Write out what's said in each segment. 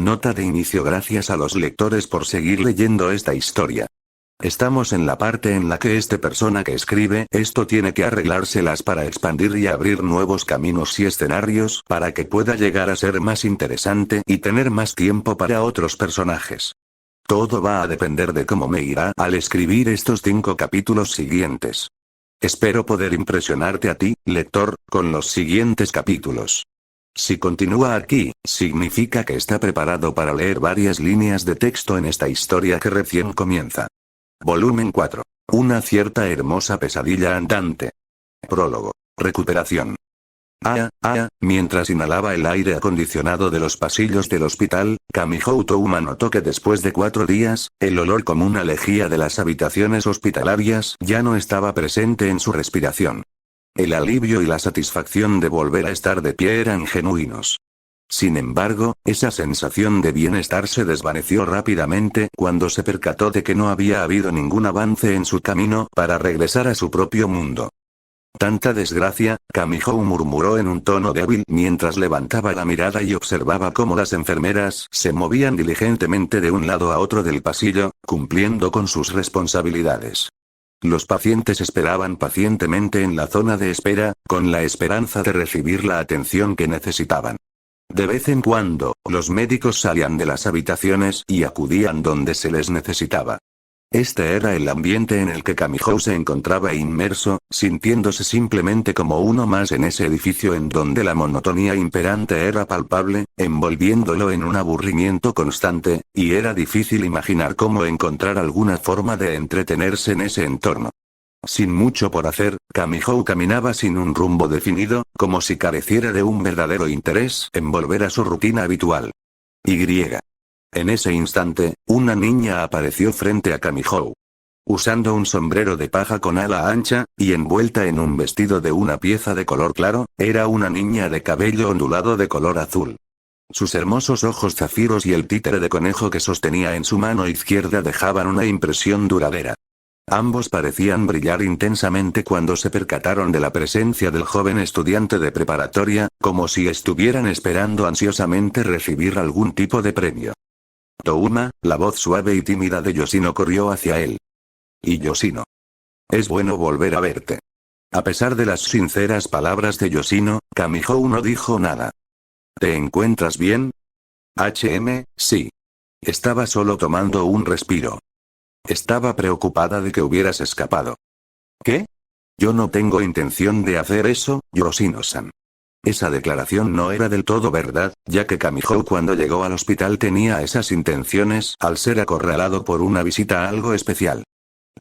Nota de inicio: gracias a los lectores por seguir leyendo esta historia. Estamos en la parte en la que persona que escribe esto tiene que arreglárselas para expandir y abrir nuevos caminos y escenarios para que pueda llegar a ser más interesante y tener más tiempo para otros personajes. Todo va a depender de cómo me irá al escribir estos 5 capítulos siguientes. Espero poder impresionarte a ti, lector, con los siguientes capítulos. Si continúa aquí, significa que está preparado para leer varias líneas de texto en esta historia que recién comienza. Volumen 4. Una cierta hermosa pesadilla andante. Prólogo. Recuperación. Mientras inhalaba el aire acondicionado de los pasillos del hospital, Kamihou Touma notó que después de 4 días, el olor común a lejía de las habitaciones hospitalarias ya no estaba presente en su respiración. El alivio y la satisfacción de volver a estar de pie eran genuinos. Sin embargo, esa sensación de bienestar se desvaneció rápidamente cuando se percató de que no había habido ningún avance en su camino para regresar a su propio mundo. Tanta desgracia, Kamihou murmuró en un tono débil mientras levantaba la mirada y observaba cómo las enfermeras se movían diligentemente de un lado a otro del pasillo, cumpliendo con sus responsabilidades. Los pacientes esperaban pacientemente en la zona de espera, con la esperanza de recibir la atención que necesitaban. De vez en cuando, los médicos salían de las habitaciones y acudían donde se les necesitaba. Este era el ambiente en el que Kamihou se encontraba inmerso, sintiéndose simplemente como uno más en ese edificio en donde la monotonía imperante era palpable, envolviéndolo en un aburrimiento constante, y era difícil imaginar cómo encontrar alguna forma de entretenerse en ese entorno. Sin mucho por hacer, Kamihou caminaba sin un rumbo definido, como si careciera de un verdadero interés en volver a su rutina habitual. En ese instante, una niña apareció frente a Kamihou. Usando un sombrero de paja con ala ancha, y envuelta en un vestido de una pieza de color claro, era una niña de cabello ondulado de color azul. Sus hermosos ojos zafiros y el títere de conejo que sostenía en su mano izquierda dejaban una impresión duradera. Ambos parecían brillar intensamente cuando se percataron de la presencia del joven estudiante de preparatoria, como si estuvieran esperando ansiosamente recibir algún tipo de premio. Touma, la voz suave y tímida de Yoshino corrió hacia él. Y Yoshino. Es bueno volver a verte. A pesar de las sinceras palabras de Yoshino, Kamihou no dijo nada. ¿Te encuentras bien? Sí. Estaba solo tomando un respiro. Estaba preocupada de que hubieras escapado. ¿Qué? Yo no tengo intención de hacer eso, Yoshino-san. Esa declaración no era del todo verdad, ya que Kamihou cuando llegó al hospital tenía esas intenciones al ser acorralado por una visita algo especial.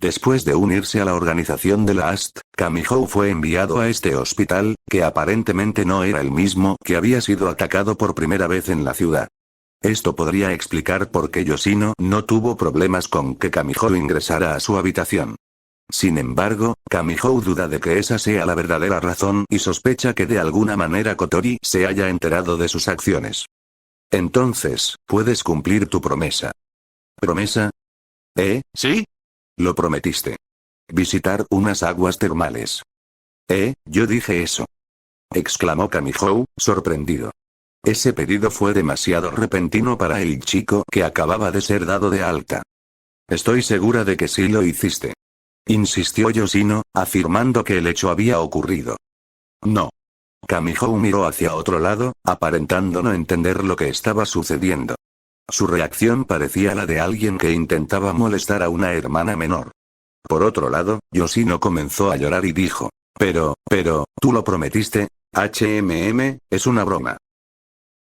Después de unirse a la organización de la AST, Kamihou fue enviado a este hospital, que aparentemente no era el mismo que había sido atacado por primera vez en la ciudad. Esto podría explicar por qué Yoshino no tuvo problemas con que Kamihou ingresara a su habitación. Sin embargo, Kamihou duda de que esa sea la verdadera razón y sospecha que de alguna manera Kotori se haya enterado de sus acciones. Entonces, puedes cumplir tu promesa. ¿Promesa? ¿Sí? Lo prometiste. Visitar unas aguas termales. Yo dije eso. Exclamó Kamihou, sorprendido. Ese pedido fue demasiado repentino para el chico que acababa de ser dado de alta. Estoy segura de que sí lo hiciste. Insistió Yoshino, afirmando que el hecho había ocurrido. No. Kamihou miró hacia otro lado, aparentando no entender lo que estaba sucediendo. Su reacción parecía la de alguien que intentaba molestar a una hermana menor. Por otro lado, Yoshino comenzó a llorar y dijo, pero, tú lo prometiste, es una broma.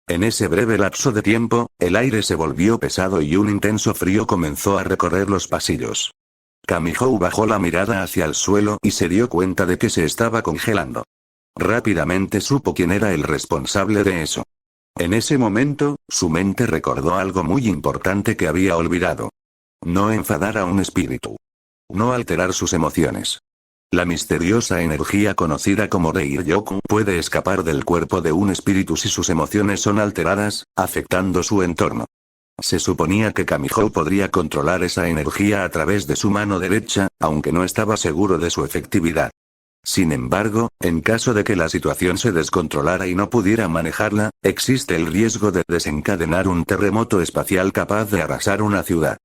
En ese breve lapso de tiempo, el aire se volvió pesado y un intenso frío comenzó a recorrer los pasillos. Kamihou bajó la mirada hacia el suelo y se dio cuenta de que se estaba congelando. Rápidamente supo quién era el responsable de eso. En ese momento, su mente recordó algo muy importante que había olvidado. No enfadar a un espíritu. No alterar sus emociones. La misteriosa energía conocida como Reiryoku puede escapar del cuerpo de un espíritu si sus emociones son alteradas, afectando su entorno. Se suponía que Kamihou podría controlar esa energía a través de su mano derecha, aunque no estaba seguro de su efectividad. Sin embargo, en caso de que la situación se descontrolara y no pudiera manejarla, existe el riesgo de desencadenar un terremoto espacial capaz de arrasar una ciudad.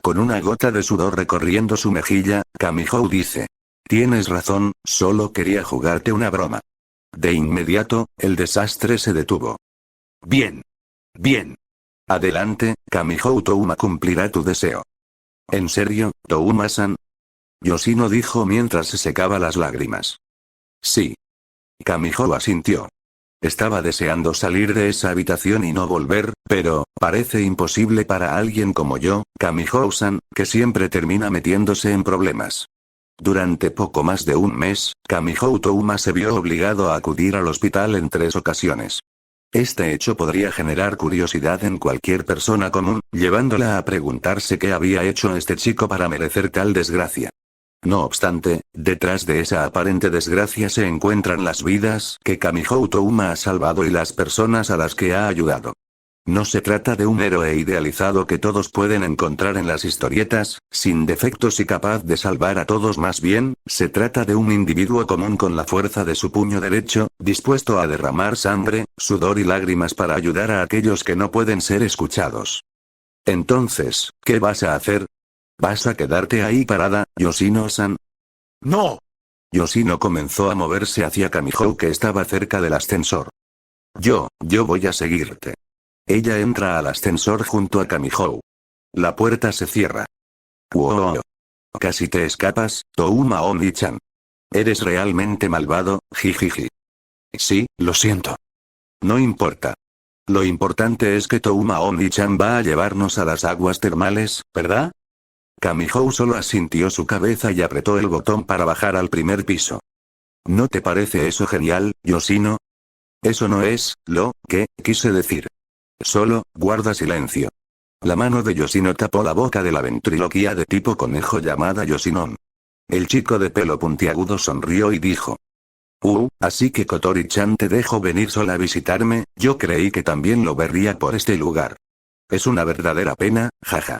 Con una gota de sudor recorriendo su mejilla, Kamihou dice. Tienes razón, solo quería jugarte una broma. De inmediato, el desastre se detuvo. Bien. Bien. Adelante, Kamihou Touma cumplirá tu deseo. ¿En serio, Touma-san? Yoshino dijo mientras se secaba las lágrimas. Sí. Kamihou asintió. Estaba deseando salir de esa habitación y no volver, pero, parece imposible para alguien como yo, Kamihou-san, que siempre termina metiéndose en problemas. Durante poco más de un mes, Kamihou Touma se vio obligado a acudir al hospital en 3 ocasiones. Este hecho podría generar curiosidad en cualquier persona común, llevándola a preguntarse qué había hecho este chico para merecer tal desgracia. No obstante, detrás de esa aparente desgracia se encuentran las vidas que Kamihou Touma ha salvado y las personas a las que ha ayudado. No se trata de un héroe idealizado que todos pueden encontrar en las historietas, sin defectos y capaz de salvar a todos, más bien, se trata de un individuo común con la fuerza de su puño derecho, dispuesto a derramar sangre, sudor y lágrimas para ayudar a aquellos que no pueden ser escuchados. Entonces, ¿qué vas a hacer? ¿Vas a quedarte ahí parada, Yoshino-san? ¡No! Yoshino comenzó a moverse hacia Kamihou, que estaba cerca del ascensor. Yo voy a seguirte. Ella entra al ascensor junto a Kamihou. La puerta se cierra. ¡Wow! Casi te escapas, Touma Oni-chan. Eres realmente malvado, jijiji. Sí, lo siento. No importa. Lo importante es que Touma Oni-chan va a llevarnos a las aguas termales, ¿verdad? Kamihou solo asintió su cabeza y apretó el botón para bajar al primer piso. ¿No te parece eso genial, Yoshino? Eso no es lo que quise decir. Solo, guarda silencio. La mano de Yoshino tapó la boca de la ventriloquía de tipo conejo llamada Yoshinon. El chico de pelo puntiagudo sonrió y dijo. Así que Kotori-chan te dejo venir sola a visitarme, yo creí que también lo vería por este lugar. Es una verdadera pena, jaja.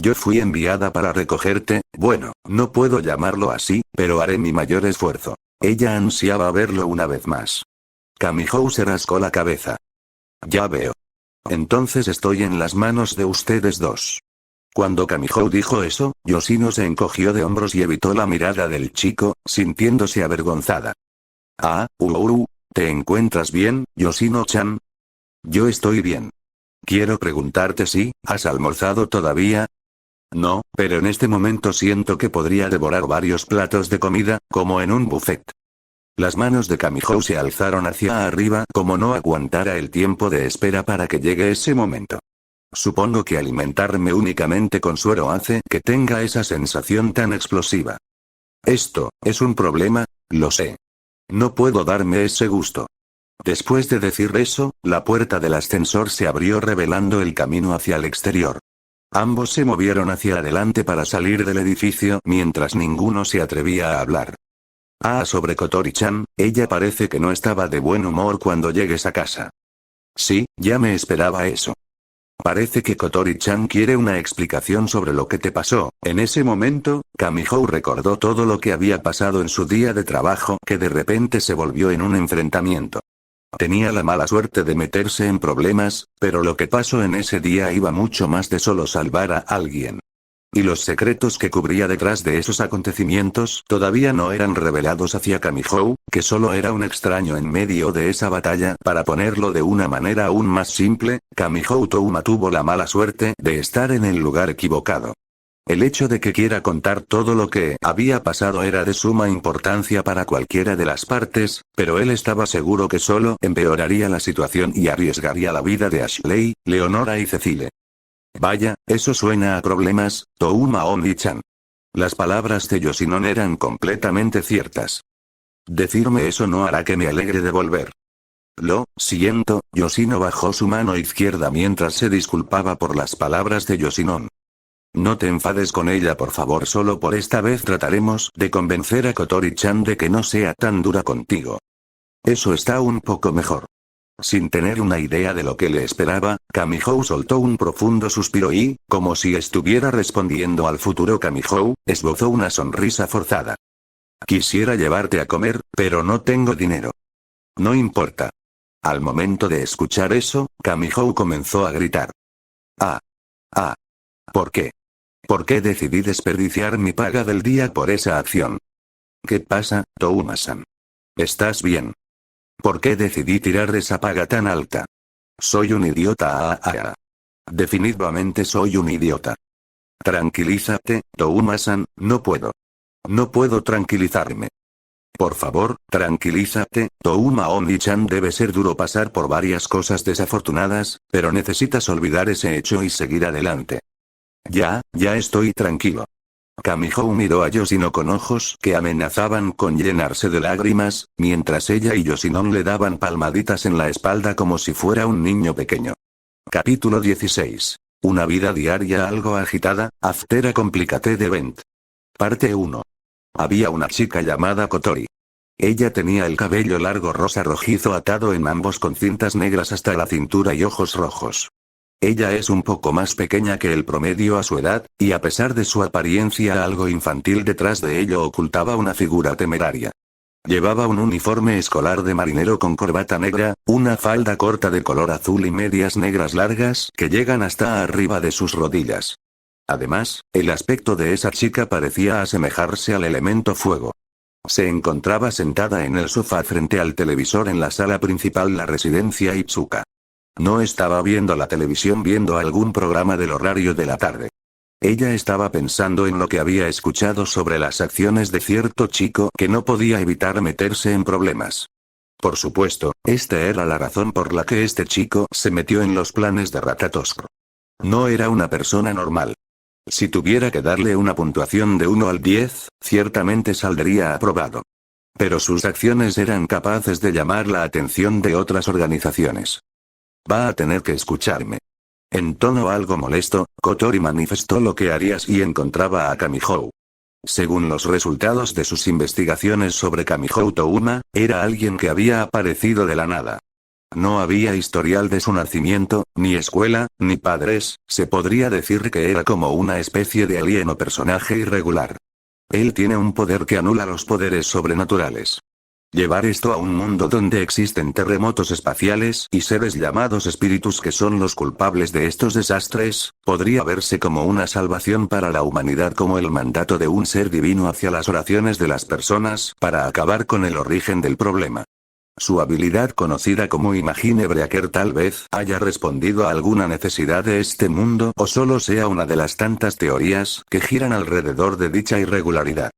Yo fui enviada para recogerte, bueno, no puedo llamarlo así, pero haré mi mayor esfuerzo. Ella ansiaba verlo una vez más. Kamihou se rascó la cabeza. Ya veo. Entonces estoy en las manos de ustedes dos. Cuando Kamihou dijo eso, Yoshino se encogió de hombros y evitó la mirada del chico, sintiéndose avergonzada. ¿Te encuentras bien, Yoshino-chan? Yo estoy bien. Quiero preguntarte si, ¿has almorzado todavía? No, pero en este momento siento que podría devorar varios platos de comida, como en un buffet. Las manos de Kamihou se alzaron hacia arriba como no aguantara el tiempo de espera para que llegue ese momento. Supongo que alimentarme únicamente con suero hace que tenga esa sensación tan explosiva. Esto, es un problema, lo sé. No puedo darme ese gusto. Después de decir eso, la puerta del ascensor se abrió revelando el camino hacia el exterior. Ambos se movieron hacia adelante para salir del edificio mientras ninguno se atrevía a hablar. Sobre Kotori-chan, ella parece que no estaba de buen humor cuando llegues a casa. Sí, ya me esperaba eso. Parece que Kotori-chan quiere una explicación sobre lo que te pasó. En ese momento, Kamihou recordó todo lo que había pasado en su día de trabajo, que de repente se volvió en un enfrentamiento. Tenía la mala suerte de meterse en problemas, pero lo que pasó en ese día iba mucho más de solo salvar a alguien. Y los secretos que cubría detrás de esos acontecimientos todavía no eran revelados hacia Kamihou, que solo era un extraño en medio de esa batalla. Para ponerlo de una manera aún más simple, Kamihou Touma tuvo la mala suerte de estar en el lugar equivocado. El hecho de que quiera contar todo lo que había pasado era de suma importancia para cualquiera de las partes, pero él estaba seguro que solo empeoraría la situación y arriesgaría la vida de Ashley, Leonora y Cecile. Vaya, eso suena a problemas, Touma Oni-chan. Las palabras de Yoshinon eran completamente ciertas. Decirme eso no hará que me alegre de volver. Lo siento, Yoshino bajó su mano izquierda mientras se disculpaba por las palabras de Yoshinon. No te enfades con ella, por favor, solo por esta vez trataremos de convencer a Kotori-chan de que no sea tan dura contigo. Eso está un poco mejor. Sin tener una idea de lo que le esperaba, Kamihou soltó un profundo suspiro y, como si estuviera respondiendo al futuro Kamihou, esbozó una sonrisa forzada. Quisiera llevarte a comer, pero no tengo dinero. No importa. Al momento de escuchar eso, Kamihou comenzó a gritar. Ah. Ah. ¿Por qué? ¿Por qué decidí desperdiciar mi paga del día por esa acción? ¿Qué pasa, Touma-san? ¿Estás bien? ¿Por qué decidí tirar esa paga tan alta? Soy un idiota. Definitivamente soy un idiota. Tranquilízate, Touma-san, no puedo. No puedo tranquilizarme. Por favor, tranquilízate, Touma Oni-chan. Debe ser duro pasar por varias cosas desafortunadas, pero necesitas olvidar ese hecho y seguir adelante. Ya estoy tranquilo. Kamihou miró a Yoshino con ojos que amenazaban con llenarse de lágrimas, mientras ella y Yoshinon le daban palmaditas en la espalda como si fuera un niño pequeño. Capítulo 16. Una vida diaria algo agitada, After a Complicated Event. Parte 1. Había una chica llamada Kotori. Ella tenía el cabello largo rosa rojizo atado en ambos con cintas negras hasta la cintura y ojos rojos. Ella es un poco más pequeña que el promedio a su edad, y a pesar de su apariencia algo infantil, detrás de ello ocultaba una figura temeraria. Llevaba un uniforme escolar de marinero con corbata negra, una falda corta de color azul y medias negras largas que llegan hasta arriba de sus rodillas. Además, el aspecto de esa chica parecía asemejarse al elemento fuego. Se encontraba sentada en el sofá frente al televisor en la sala principal, la residencia Itsuka. No estaba viendo la televisión, viendo algún programa del horario de la tarde. Ella estaba pensando en lo que había escuchado sobre las acciones de cierto chico que no podía evitar meterse en problemas. Por supuesto, esta era la razón por la que este chico se metió en los planes de Ratatoskro. No era una persona normal. Si tuviera que darle una puntuación de 1 al 10, ciertamente saldría aprobado. Pero sus acciones eran capaces de llamar la atención de otras organizaciones. Va a tener que escucharme. En tono algo molesto, Kotori manifestó lo que haría si encontraba a Kamihou. Según los resultados de sus investigaciones sobre Kamihou Touma, era alguien que había aparecido de la nada. No había historial de su nacimiento, ni escuela, ni padres, se podría decir que era como una especie de alien o personaje irregular. Él tiene un poder que anula los poderes sobrenaturales. Llevar esto a un mundo donde existen terremotos espaciales y seres llamados espíritus que son los culpables de estos desastres, podría verse como una salvación para la humanidad, como el mandato de un ser divino hacia las oraciones de las personas para acabar con el origen del problema. Su habilidad, conocida como Imagine Breaker, tal vez haya respondido a alguna necesidad de este mundo o solo sea una de las tantas teorías que giran alrededor de dicha irregularidad.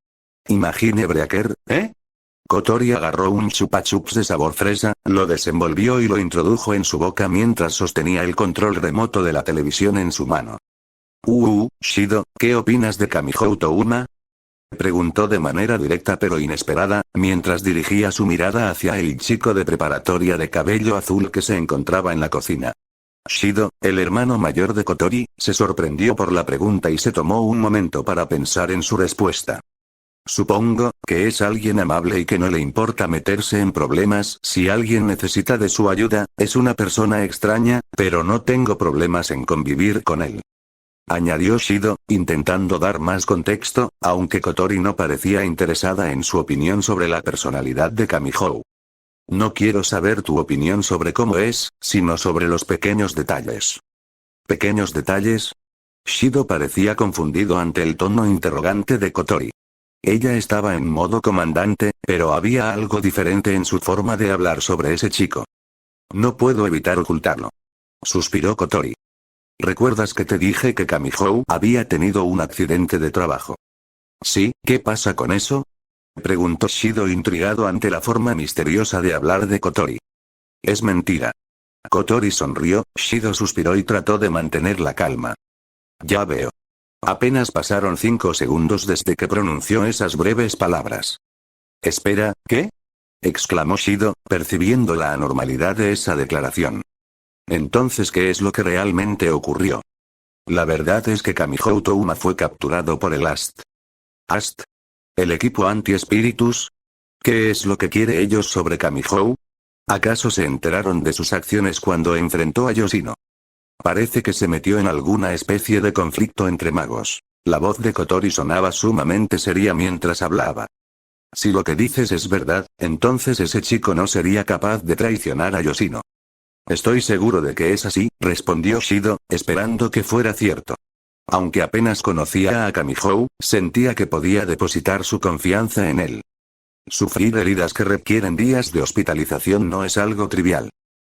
Imagine Breaker, ¿eh? Kotori agarró un chupa chups de sabor fresa, lo desenvolvió y lo introdujo en su boca mientras sostenía el control remoto de la televisión en su mano. Shido, ¿qué opinas de Kamihou Touma? Preguntó de manera directa pero inesperada, mientras dirigía su mirada hacia el chico de preparatoria de cabello azul que se encontraba en la cocina. Shido, el hermano mayor de Kotori, se sorprendió por la pregunta y se tomó un momento para pensar en su respuesta. Supongo que es alguien amable y que no le importa meterse en problemas. Si alguien necesita de su ayuda, es una persona extraña, pero no tengo problemas en convivir con él. Añadió Shido, intentando dar más contexto, aunque Kotori no parecía interesada en su opinión sobre la personalidad de Kamihou. No quiero saber tu opinión sobre cómo es, sino sobre los pequeños detalles. ¿Pequeños detalles? Shido parecía confundido ante el tono interrogante de Kotori. Ella estaba en modo comandante, pero había algo diferente en su forma de hablar sobre ese chico. No puedo evitar ocultarlo. Suspiró Kotori. ¿Recuerdas que te dije que Kamihou había tenido un accidente de trabajo? ¿Sí? ¿Qué pasa con eso? Preguntó Shido, intrigado ante la forma misteriosa de hablar de Kotori. Es mentira. Kotori sonrió, Shido suspiró y trató de mantener la calma. Ya veo. Apenas pasaron 5 segundos desde que pronunció esas breves palabras. Espera, ¿qué? Exclamó Shido, percibiendo la anormalidad de esa declaración. Entonces, ¿qué es lo que realmente ocurrió? La verdad es que Kamihou Touma fue capturado por el AST. ¿AST? ¿El equipo anti-espíritus? ¿Qué es lo que quiere ellos sobre Kamihou? ¿Acaso se enteraron de sus acciones cuando enfrentó a Yoshino? Parece que se metió en alguna especie de conflicto entre magos. La voz de Kotori sonaba sumamente seria mientras hablaba. Si lo que dices es verdad, entonces ese chico no sería capaz de traicionar a Yoshino. Estoy seguro de que es así, respondió Shido, esperando que fuera cierto. Aunque apenas conocía a Kamihou, sentía que podía depositar su confianza en él. Sufrir heridas que requieren días de hospitalización no es algo trivial.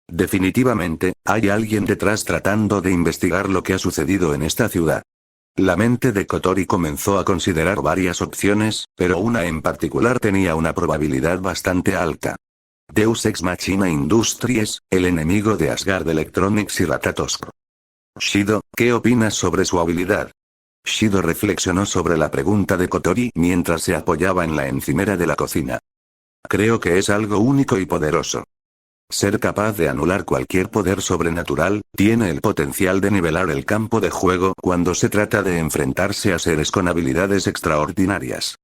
Definitivamente, hay alguien detrás tratando de investigar lo que ha sucedido en esta ciudad. La mente de Kotori comenzó a considerar varias opciones, pero una en particular tenía una probabilidad bastante alta. Deus Ex Machina Industries, el enemigo de Asgard Electronics y Ratatosk. Shido, ¿qué opinas sobre su habilidad? Shido reflexionó sobre la pregunta de Kotori mientras se apoyaba en la encimera de la cocina. Creo que es algo único y poderoso. Ser capaz de anular cualquier poder sobrenatural, tiene el potencial de nivelar el campo de juego cuando se trata de enfrentarse a seres con habilidades extraordinarias.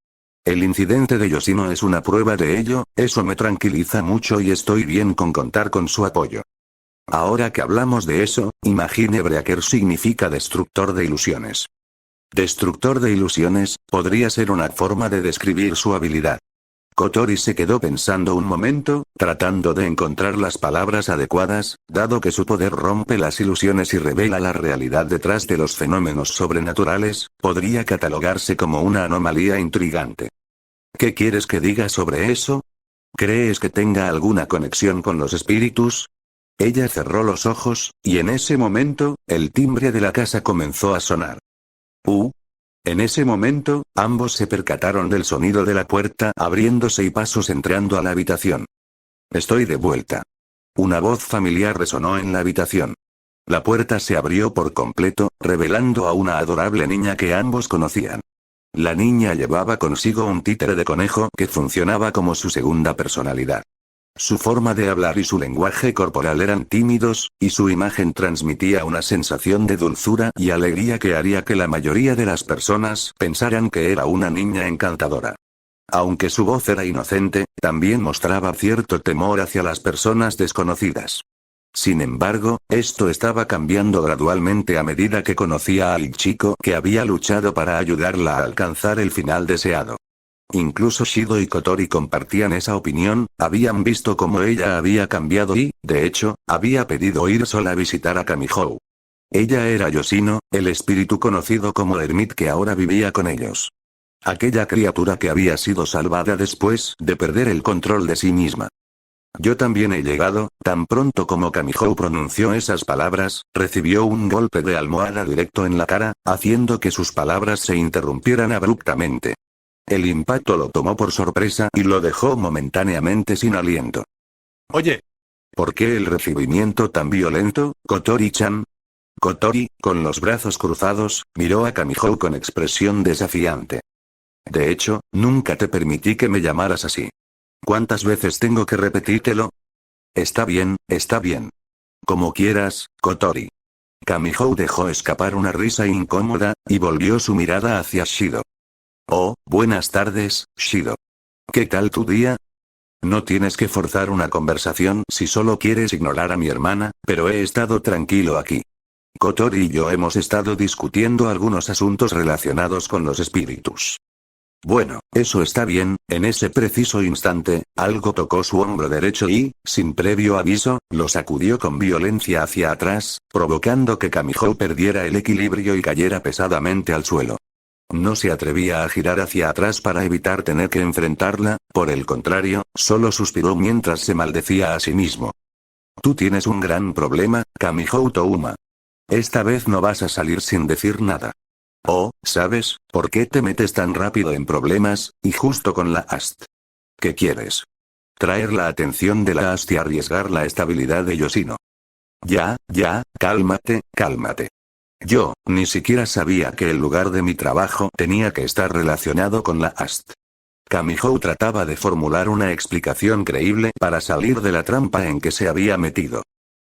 El incidente de Yoshino es una prueba de ello, eso me tranquiliza mucho y estoy bien con contar con su apoyo. Ahora que hablamos de eso, imagine Breaker significa destructor de ilusiones. Destructor de ilusiones, podría ser una forma de describir su habilidad. Kotori se quedó pensando un momento, tratando de encontrar las palabras adecuadas, dado que su poder rompe las ilusiones y revela la realidad detrás de los fenómenos sobrenaturales, podría catalogarse como una anomalía intrigante. ¿Qué quieres que diga sobre eso? ¿Crees que tenga alguna conexión con los espíritus? Ella cerró los ojos, y en ese momento, el timbre de la casa comenzó a sonar. En ese momento, ambos se percataron del sonido de la puerta abriéndose y pasos entrando a la habitación. Estoy de vuelta. Una voz familiar resonó en la habitación. La puerta se abrió por completo, revelando a una adorable niña que ambos conocían. La niña llevaba consigo un títere de conejo que funcionaba como su segunda personalidad. Su forma de hablar y su lenguaje corporal eran tímidos, y su imagen transmitía una sensación de dulzura y alegría que haría que la mayoría de las personas pensaran que era una niña encantadora. Aunque su voz era inocente, también mostraba cierto temor hacia las personas desconocidas. Sin embargo, esto estaba cambiando gradualmente a medida que conocía al chico que había luchado para ayudarla a alcanzar el final deseado. Incluso Shido y Kotori compartían esa opinión, habían visto cómo ella había cambiado y, de hecho, había pedido ir sola a visitar a Kamihou. Ella era Yoshino, el espíritu conocido como Hermit que ahora vivía con ellos. Aquella criatura que había sido salvada después de perder el control de sí misma. Yo también he llegado, tan pronto como Kamihou pronunció esas palabras, recibió un golpe de almohada directo en la cara, haciendo que sus palabras se interrumpieran abruptamente. El impacto lo tomó por sorpresa y lo dejó momentáneamente sin aliento. Oye. ¿Por qué el recibimiento tan violento, Kotori-chan? Kotori, con los brazos cruzados, miró a Kamihou con expresión desafiante. De hecho, nunca te permití que me llamaras así. ¿Cuántas veces tengo que repetírtelo? Está bien, está bien. Como quieras, Kotori. Kamihou dejó escapar una risa incómoda, y volvió su mirada hacia Shido. Oh, buenas tardes, Shido. ¿Qué tal tu día? No tienes que forzar una conversación si solo quieres ignorar a mi hermana, pero he estado tranquilo aquí. Kotori y yo hemos estado discutiendo algunos asuntos relacionados con los espíritus. Bueno, eso está bien. En ese preciso instante, algo tocó su hombro derecho y, sin previo aviso, lo sacudió con violencia hacia atrás, provocando que Kamihou perdiera el equilibrio y cayera pesadamente al suelo. No se atrevía a girar hacia atrás para evitar tener que enfrentarla, por el contrario, solo suspiró mientras se maldecía a sí mismo. Tú tienes un gran problema, Kamihou Touma. Esta vez no vas a salir sin decir nada. Oh, ¿sabes por qué te metes tan rápido en problemas, y justo con la AST? ¿Qué quieres? Traer la atención de la AST y arriesgar la estabilidad de Yoshino. Ya, cálmate, cálmate. Yo, ni siquiera sabía que el lugar de mi trabajo tenía que estar relacionado con la AST. Kamihou trataba de formular una explicación creíble para salir de la trampa en que se había metido.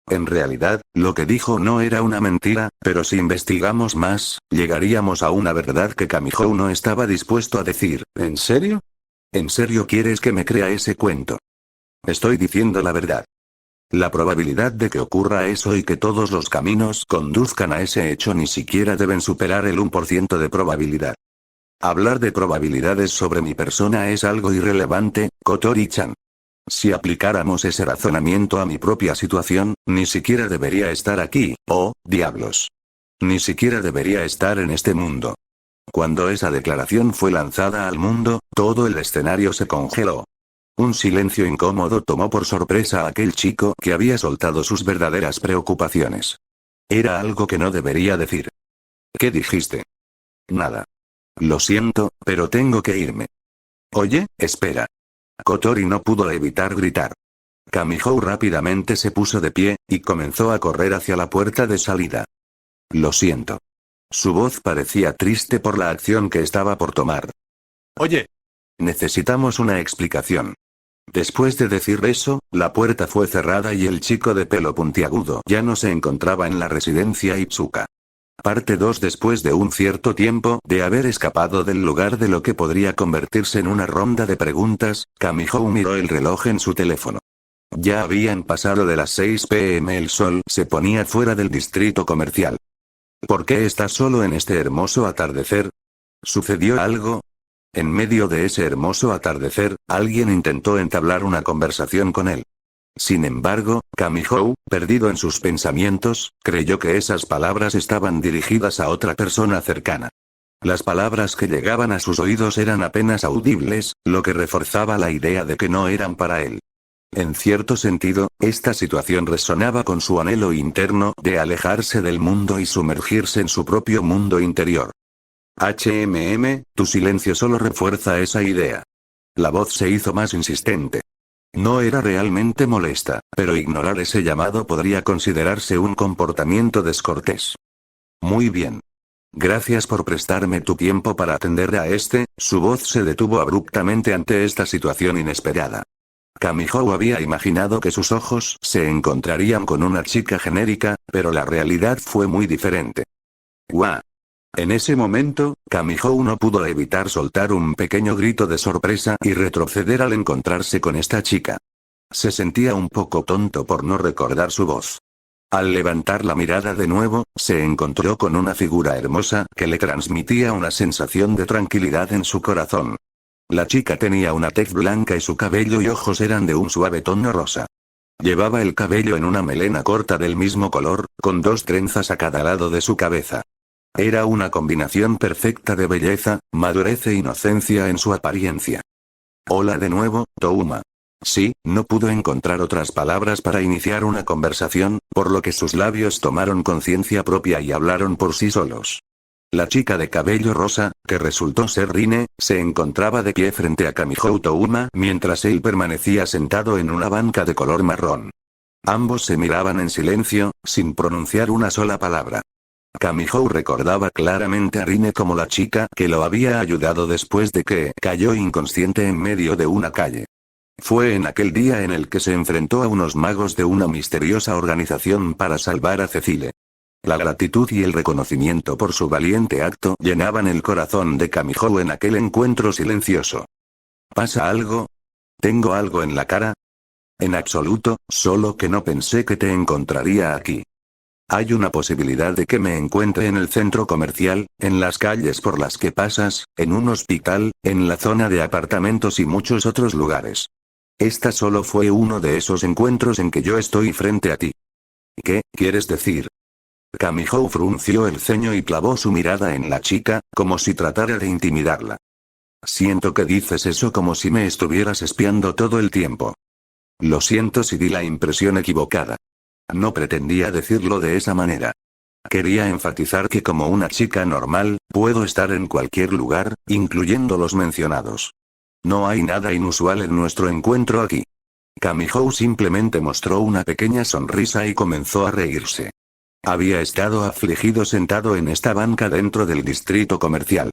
En realidad, lo que dijo no era una mentira, pero si investigamos más, llegaríamos a una verdad que Kamihou no estaba dispuesto a decir. ¿En serio? ¿En serio quieres que me crea ese cuento? Estoy diciendo la verdad. La probabilidad de que ocurra eso y que todos los caminos conduzcan a ese hecho ni siquiera deben superar el 1% de probabilidad. Hablar de probabilidades sobre mi persona es algo irrelevante, Kotori-chan. Si aplicáramos ese razonamiento a mi propia situación, ni siquiera debería estar aquí, oh, diablos. Ni siquiera debería estar en este mundo. Cuando esa declaración fue lanzada al mundo, todo el escenario se congeló. Un silencio incómodo tomó por sorpresa a aquel chico que había soltado sus verdaderas preocupaciones. Era algo que no debería decir. ¿Qué dijiste? Nada. Lo siento, pero tengo que irme. Oye, espera. Kotori no pudo evitar gritar. Kamihou rápidamente se puso de pie, y comenzó a correr hacia la puerta de salida. Lo siento. Su voz parecía triste por la acción que estaba por tomar. Oye. Necesitamos una explicación. Después de decir eso, la puerta fue cerrada y el chico de pelo puntiagudo ya no se encontraba en la residencia Itsuka. Parte 2. Después de un cierto tiempo de haber escapado del lugar de lo que podría convertirse en una ronda de preguntas, Kamihou miró el reloj en su teléfono. Ya habían pasado de las 6 p.m. El sol se ponía fuera del distrito comercial. ¿Por qué estás solo en este hermoso atardecer? ¿Sucedió algo? En medio de ese hermoso atardecer, alguien intentó entablar una conversación con él. Sin embargo, Kamihou, perdido en sus pensamientos, creyó que esas palabras estaban dirigidas a otra persona cercana. Las palabras que llegaban a sus oídos eran apenas audibles, lo que reforzaba la idea de que no eran para él. En cierto sentido, esta situación resonaba con su anhelo interno de alejarse del mundo y sumergirse en su propio mundo interior. Tu silencio solo refuerza esa idea. La voz se hizo más insistente. No era realmente molesta, pero ignorar ese llamado podría considerarse un comportamiento descortés. Muy bien. Gracias por prestarme tu tiempo para atender a este. Su voz se detuvo abruptamente ante esta situación inesperada. Kamihou había imaginado que sus ojos se encontrarían con una chica genérica, pero la realidad fue muy diferente. ¡Guau! En ese momento, Kamihou no pudo evitar soltar un pequeño grito de sorpresa y retroceder al encontrarse con esta chica. Se sentía un poco tonto por no recordar su voz. Al levantar la mirada de nuevo, se encontró con una figura hermosa que le transmitía una sensación de tranquilidad en su corazón. La chica tenía una tez blanca y su cabello y ojos eran de un suave tono rosa. Llevaba el cabello en una melena corta del mismo color, con 2 trenzas a cada lado de su cabeza. Era una combinación perfecta de belleza, madurez e inocencia en su apariencia. Hola de nuevo, Touma. Sí, no pudo encontrar otras palabras para iniciar una conversación, por lo que sus labios tomaron conciencia propia y hablaron por sí solos. La chica de cabello rosa, que resultó ser Rine, se encontraba de pie frente a Kamihou Touma mientras él permanecía sentado en una banca de color marrón. Ambos se miraban en silencio, sin pronunciar una sola palabra. Kamihou recordaba claramente a Rine como la chica que lo había ayudado después de que cayó inconsciente en medio de una calle. Fue en aquel día en el que se enfrentó a unos magos de una misteriosa organización para salvar a Cecile. La gratitud y el reconocimiento por su valiente acto llenaban el corazón de Kamihou en aquel encuentro silencioso. ¿Pasa algo? ¿Tengo algo en la cara? En absoluto, solo que no pensé que te encontraría aquí. Hay una posibilidad de que me encuentre en el centro comercial, en las calles por las que pasas, en un hospital, en la zona de apartamentos y muchos otros lugares. Esta solo fue uno de esos encuentros en que yo estoy frente a ti. ¿Qué quieres decir? Kamihou frunció el ceño y clavó su mirada en la chica, como si tratara de intimidarla. Siento que dices eso como si me estuvieras espiando todo el tiempo. Lo siento si di la impresión equivocada. No pretendía decirlo de esa manera. Quería enfatizar que como una chica normal, puedo estar en cualquier lugar, incluyendo los mencionados. No hay nada inusual en nuestro encuentro aquí. Kamihou simplemente mostró una pequeña sonrisa y comenzó a reírse. Había estado afligido sentado en esta banca dentro del distrito comercial.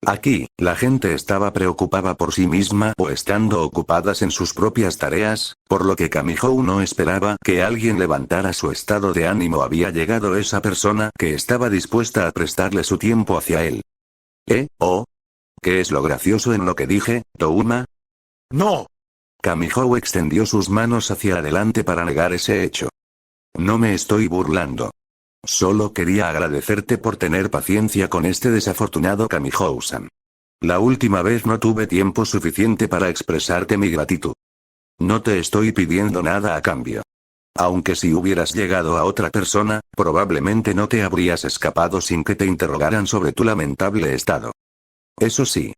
Aquí, la gente estaba preocupada por sí misma o estando ocupadas en sus propias tareas, por lo que Kamihou no esperaba que alguien levantara su estado de ánimo. Había llegado esa persona que estaba dispuesta a prestarle su tiempo hacia él. ¿Oh? ¿Qué es lo gracioso en lo que dije, Touma? ¡No! Kamihou extendió sus manos hacia adelante para negar ese hecho. No me estoy burlando. Solo quería agradecerte por tener paciencia con este desafortunado Kamihou-san. La última vez no tuve tiempo suficiente para expresarte mi gratitud. No te estoy pidiendo nada a cambio. Aunque si hubieras llegado a otra persona, probablemente no te habrías escapado sin que te interrogaran sobre tu lamentable estado. Eso sí.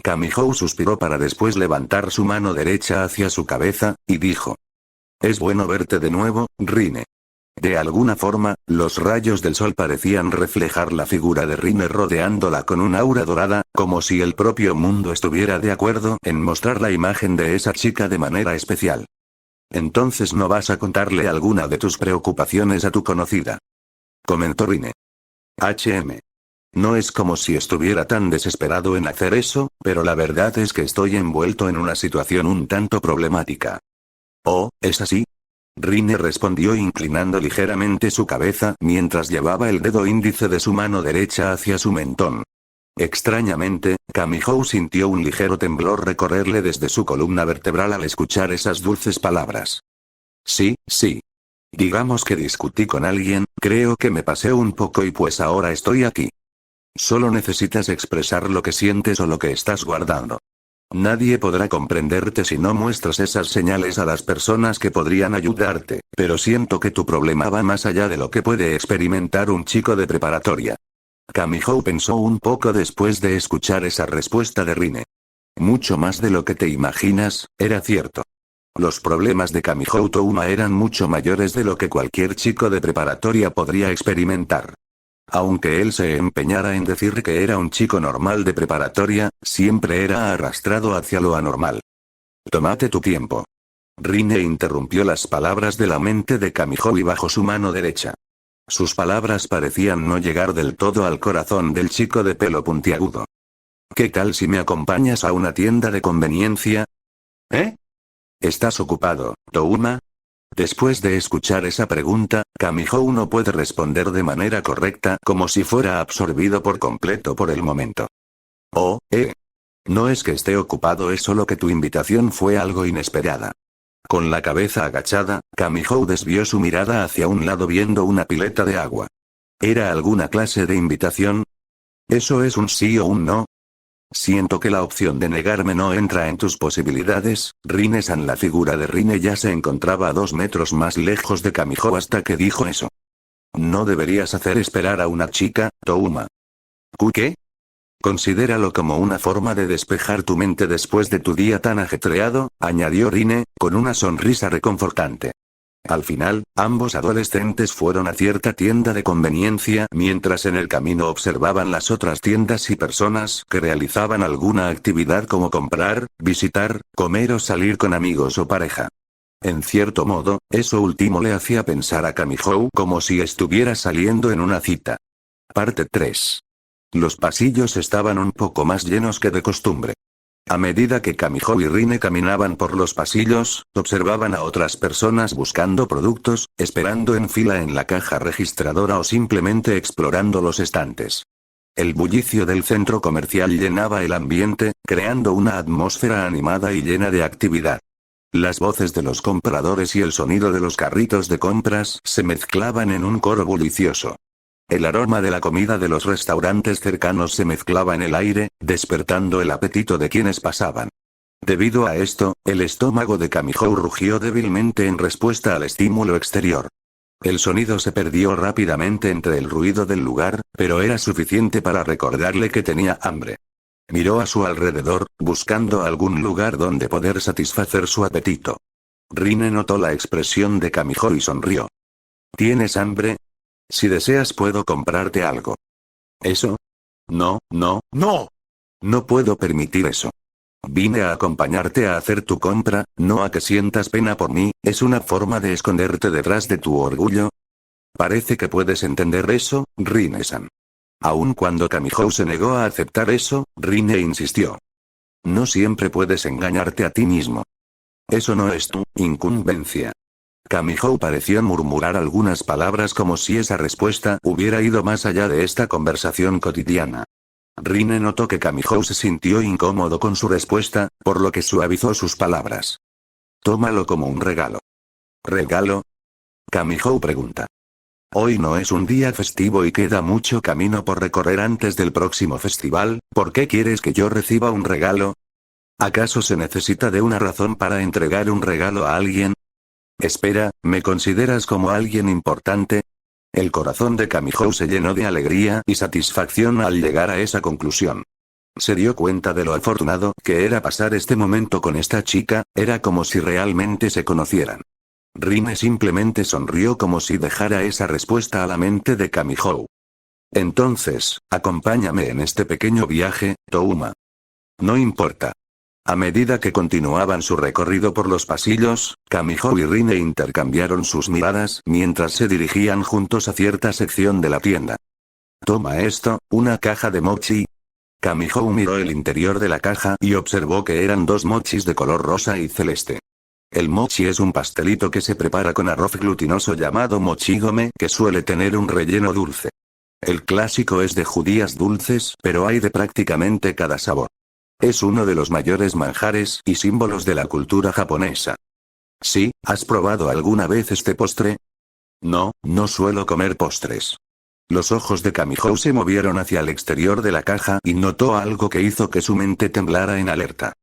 Kamihou suspiró para después levantar su mano derecha hacia su cabeza, y dijo. Es bueno verte de nuevo, Rine. De alguna forma, los rayos del sol parecían reflejar la figura de Rine rodeándola con un aura dorada, como si el propio mundo estuviera de acuerdo en mostrar la imagen de esa chica de manera especial. Entonces no vas a contarle alguna de tus preocupaciones a tu conocida. Comentó Rine. No es como si estuviera tan desesperado en hacer eso, pero la verdad es que estoy envuelto en una situación un tanto problemática. Oh, ¿es así? Rine respondió inclinando ligeramente su cabeza mientras llevaba el dedo índice de su mano derecha hacia su mentón. Extrañamente, Kamihou sintió un ligero temblor recorrerle desde su columna vertebral al escuchar esas dulces palabras. Sí. Digamos que discutí con alguien, creo que me pasé un poco y pues ahora estoy aquí. Solo necesitas expresar lo que sientes o lo que estás guardando. Nadie podrá comprenderte si no muestras esas señales a las personas que podrían ayudarte, pero siento que tu problema va más allá de lo que puede experimentar un chico de preparatoria. Kamihou pensó un poco después de escuchar esa respuesta de Rine. Mucho más de lo que te imaginas, era cierto. Los problemas de Kamihou Touma eran mucho mayores de lo que cualquier chico de preparatoria podría experimentar. Aunque él se empeñara en decir que era un chico normal de preparatoria, siempre era arrastrado hacia lo anormal. Tómate tu tiempo. Rine interrumpió las palabras de la mente de Kamihou y bajó su mano derecha. Sus palabras parecían no llegar del todo al corazón del chico de pelo puntiagudo. ¿Qué tal si me acompañas a una tienda de conveniencia? ¿Eh? ¿Estás ocupado, Touma? Después de escuchar esa pregunta, Kamihou no puede responder de manera correcta como si fuera absorbido por completo por el momento. Oh, no es que esté ocupado, es solo que tu invitación fue algo inesperada. Con la cabeza agachada, Kamihou desvió su mirada hacia un lado viendo una pileta de agua. ¿Era alguna clase de invitación? ¿Eso es un sí o un no? Siento que la opción de negarme no entra en tus posibilidades, Rine-san. La figura de Rine ya se encontraba a 2 metros más lejos de Kamihou hasta que dijo eso. No deberías hacer esperar a una chica, Touma. ¿Qué? Considéralo como una forma de despejar tu mente después de tu día tan ajetreado, añadió Rine, con una sonrisa reconfortante. Al final, ambos adolescentes fueron a cierta tienda de conveniencia mientras en el camino observaban las otras tiendas y personas que realizaban alguna actividad como comprar, visitar, comer o salir con amigos o pareja. En cierto modo, eso último le hacía pensar a Kamihou como si estuviera saliendo en una cita. Parte 3. Los pasillos estaban un poco más llenos que de costumbre. A medida que Kamihou y Rine caminaban por los pasillos, observaban a otras personas buscando productos, esperando en fila en la caja registradora o simplemente explorando los estantes. El bullicio del centro comercial llenaba el ambiente, creando una atmósfera animada y llena de actividad. Las voces de los compradores y el sonido de los carritos de compras se mezclaban en un coro bullicioso. El aroma de la comida de los restaurantes cercanos se mezclaba en el aire, despertando el apetito de quienes pasaban. Debido a esto, el estómago de Kamihou rugió débilmente en respuesta al estímulo exterior. El sonido se perdió rápidamente entre el ruido del lugar, pero era suficiente para recordarle que tenía hambre. Miró a su alrededor, buscando algún lugar donde poder satisfacer su apetito. Rine notó la expresión de Kamihou y sonrió. ¿Tienes hambre? Si deseas puedo comprarte algo. ¿Eso? No. No puedo permitir eso. Vine a acompañarte a hacer tu compra, no a que sientas pena por mí. ¿Es una forma de esconderte detrás de tu orgullo? Parece que puedes entender eso, Rine-san. Aun cuando Kamihou se negó a aceptar eso, Rine insistió. No siempre puedes engañarte a ti mismo. Eso no es tu incumbencia. Kamihou pareció murmurar algunas palabras como si esa respuesta hubiera ido más allá de esta conversación cotidiana. Rine notó que Kamihou se sintió incómodo con su respuesta, por lo que suavizó sus palabras. Tómalo como un regalo. ¿Regalo? Kamihou pregunta. Hoy no es un día festivo y queda mucho camino por recorrer antes del próximo festival, ¿por qué quieres que yo reciba un regalo? ¿Acaso se necesita de una razón para entregar un regalo a alguien? Espera, ¿me consideras como alguien importante? El corazón de Kamihou se llenó de alegría y satisfacción al llegar a esa conclusión. Se dio cuenta de lo afortunado que era pasar este momento con esta chica, era como si realmente se conocieran. Rine simplemente sonrió como si dejara esa respuesta a la mente de Kamihou. Entonces, acompáñame en este pequeño viaje, Touma. No importa. A medida que continuaban su recorrido por los pasillos, Kamihou y Rine intercambiaron sus miradas mientras se dirigían juntos a cierta sección de la tienda. Toma esto, una caja de mochi. Kamihou miró el interior de la caja y observó que eran dos mochis de color rosa y celeste. El mochi es un pastelito que se prepara con arroz glutinoso llamado mochigome que suele tener un relleno dulce. El clásico es de judías dulces, pero hay de prácticamente cada sabor. Es uno de los mayores manjares y símbolos de la cultura japonesa. ¿Sí? ¿Has probado alguna vez este postre? No, no suelo comer postres. Los ojos de Kamihou se movieron hacia el exterior de la caja y notó algo que hizo que su mente temblara en alerta.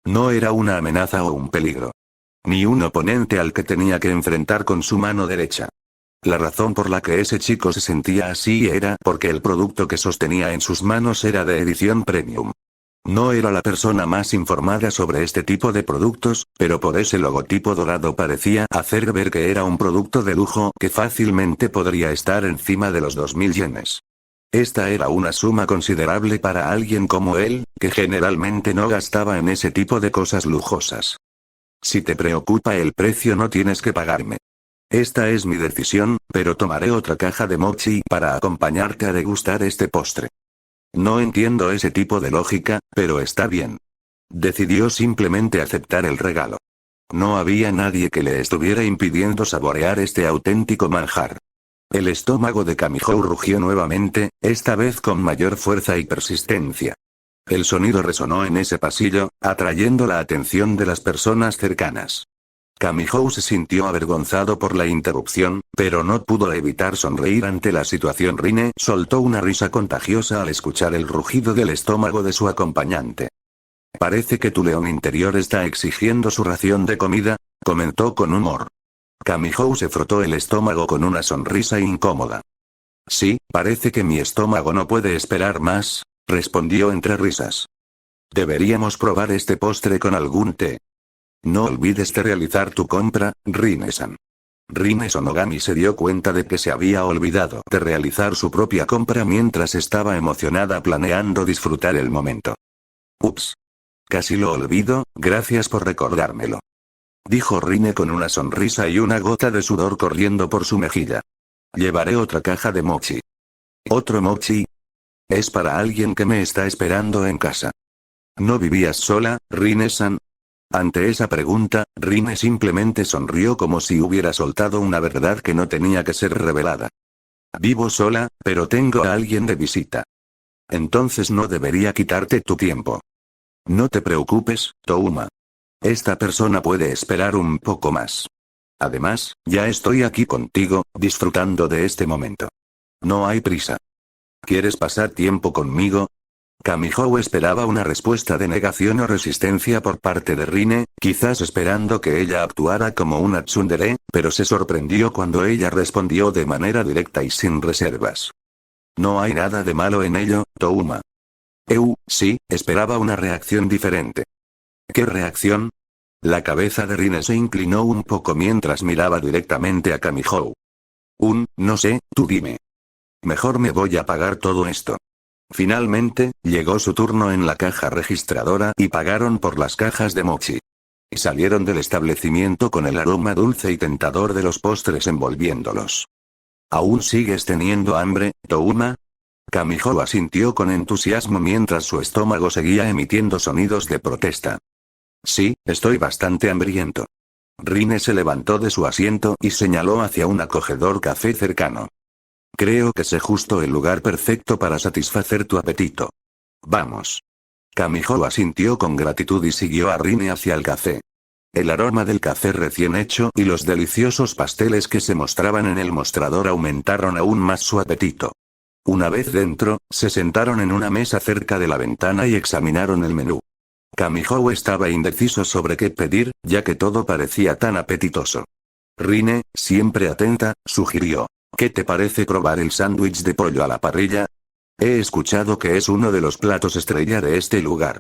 No era una amenaza o un peligro. Ni un oponente al que tenía que enfrentar con su mano derecha. La razón por la que ese chico se sentía así era porque el producto que sostenía en sus manos era de edición premium. No era la persona más informada sobre este tipo de productos, pero por ese logotipo dorado parecía hacer ver que era un producto de lujo que fácilmente podría estar encima de los 2000 yenes. Esta era una suma considerable para alguien como él, que generalmente no gastaba en ese tipo de cosas lujosas. Si te preocupa el precio no tienes que pagarme. Esta es mi decisión, pero tomaré otra caja de mochi para acompañarte a degustar este postre. No entiendo ese tipo de lógica, pero está bien. Decidió simplemente aceptar el regalo. No había nadie que le estuviera impidiendo saborear este auténtico manjar. El estómago de Kamihou rugió nuevamente, esta vez con mayor fuerza y persistencia. El sonido resonó en ese pasillo, atrayendo la atención de las personas cercanas. Kamihou se sintió avergonzado por la interrupción, pero no pudo evitar sonreír ante la situación. Rine soltó una risa contagiosa al escuchar el rugido del estómago de su acompañante. Parece que tu león interior está exigiendo su ración de comida, comentó con humor. Kamihou se frotó el estómago con una sonrisa incómoda. Sí, parece que mi estómago no puede esperar más, respondió entre risas. Deberíamos probar este postre con algún té. No olvides de realizar tu compra, Rine-san. Rine Sonogami se dio cuenta de que se había olvidado de realizar su propia compra mientras estaba emocionada planeando disfrutar el momento. Ups. Casi lo olvido, gracias por recordármelo. Dijo Rine con una sonrisa y una gota de sudor corriendo por su mejilla. Llevaré otra caja de mochi. ¿Otro mochi? Es para alguien que me está esperando en casa. ¿No vivías sola, Rine-san? Ante esa pregunta, Rine simplemente sonrió como si hubiera soltado una verdad que no tenía que ser revelada. Vivo sola, pero tengo a alguien de visita. Entonces no debería quitarte tu tiempo. No te preocupes, Touma. Esta persona puede esperar un poco más. Además, ya estoy aquí contigo, disfrutando de este momento. No hay prisa. ¿Quieres pasar tiempo conmigo? Kamihou esperaba una respuesta de negación o resistencia por parte de Rine, quizás esperando que ella actuara como una tsundere, pero se sorprendió cuando ella respondió de manera directa y sin reservas. No hay nada de malo en ello, Touma. Sí, esperaba una reacción diferente. ¿Qué reacción? La cabeza de Rine se inclinó un poco mientras miraba directamente a Kamihou. No sé, tú dime. Mejor me voy a pagar todo esto. Finalmente, llegó su turno en la caja registradora y pagaron por las cajas de mochi. Y salieron del establecimiento con el aroma dulce y tentador de los postres envolviéndolos. ¿Aún sigues teniendo hambre, Touma? Kamihou asintió con entusiasmo mientras su estómago seguía emitiendo sonidos de protesta. Sí, estoy bastante hambriento. Rine se levantó de su asiento y señaló hacia un acogedor café cercano. Creo que sé justo el lugar perfecto para satisfacer tu apetito. Vamos. Kamihou asintió con gratitud y siguió a Rine hacia el café. El aroma del café recién hecho y los deliciosos pasteles que se mostraban en el mostrador aumentaron aún más su apetito. Una vez dentro, se sentaron en una mesa cerca de la ventana y examinaron el menú. Kamihou estaba indeciso sobre qué pedir, ya que todo parecía tan apetitoso. Rine, siempre atenta, sugirió: ¿qué te parece probar el sándwich de pollo a la parrilla? He escuchado que es uno de los platos estrella de este lugar.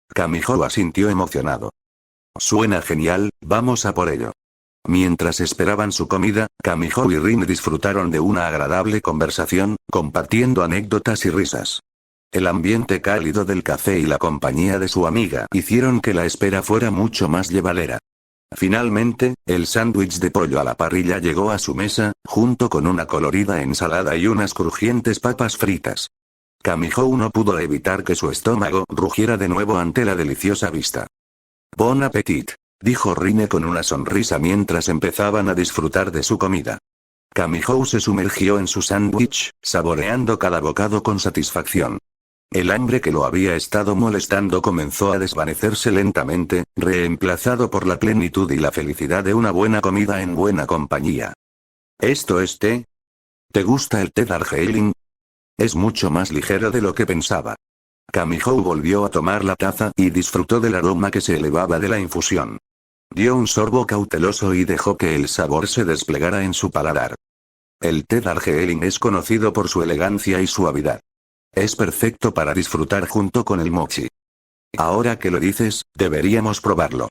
Kamihou asintió emocionado. Suena genial, vamos a por ello. Mientras esperaban su comida, Kamihou y Rin disfrutaron de una agradable conversación, compartiendo anécdotas y risas. El ambiente cálido del café y la compañía de su amiga hicieron que la espera fuera mucho más llevadera. Finalmente, el sándwich de pollo a la parrilla llegó a su mesa, junto con una colorida ensalada y unas crujientes papas fritas. Kamihou no pudo evitar que su estómago rugiera de nuevo ante la deliciosa vista. Bon appetit, dijo Rine con una sonrisa mientras empezaban a disfrutar de su comida. Kamihou se sumergió en su sándwich, saboreando cada bocado con satisfacción. El hambre que lo había estado molestando comenzó a desvanecerse lentamente, reemplazado por la plenitud y la felicidad de una buena comida en buena compañía. ¿Esto es té? ¿Te gusta el té Darjeeling? Es mucho más ligero de lo que pensaba. Kamihou volvió a tomar la taza y disfrutó del aroma que se elevaba de la infusión. Dio un sorbo cauteloso y dejó que el sabor se desplegara en su paladar. El té Darjeeling es conocido por su elegancia y suavidad. Es perfecto para disfrutar junto con el mochi. Ahora que lo dices, deberíamos probarlo.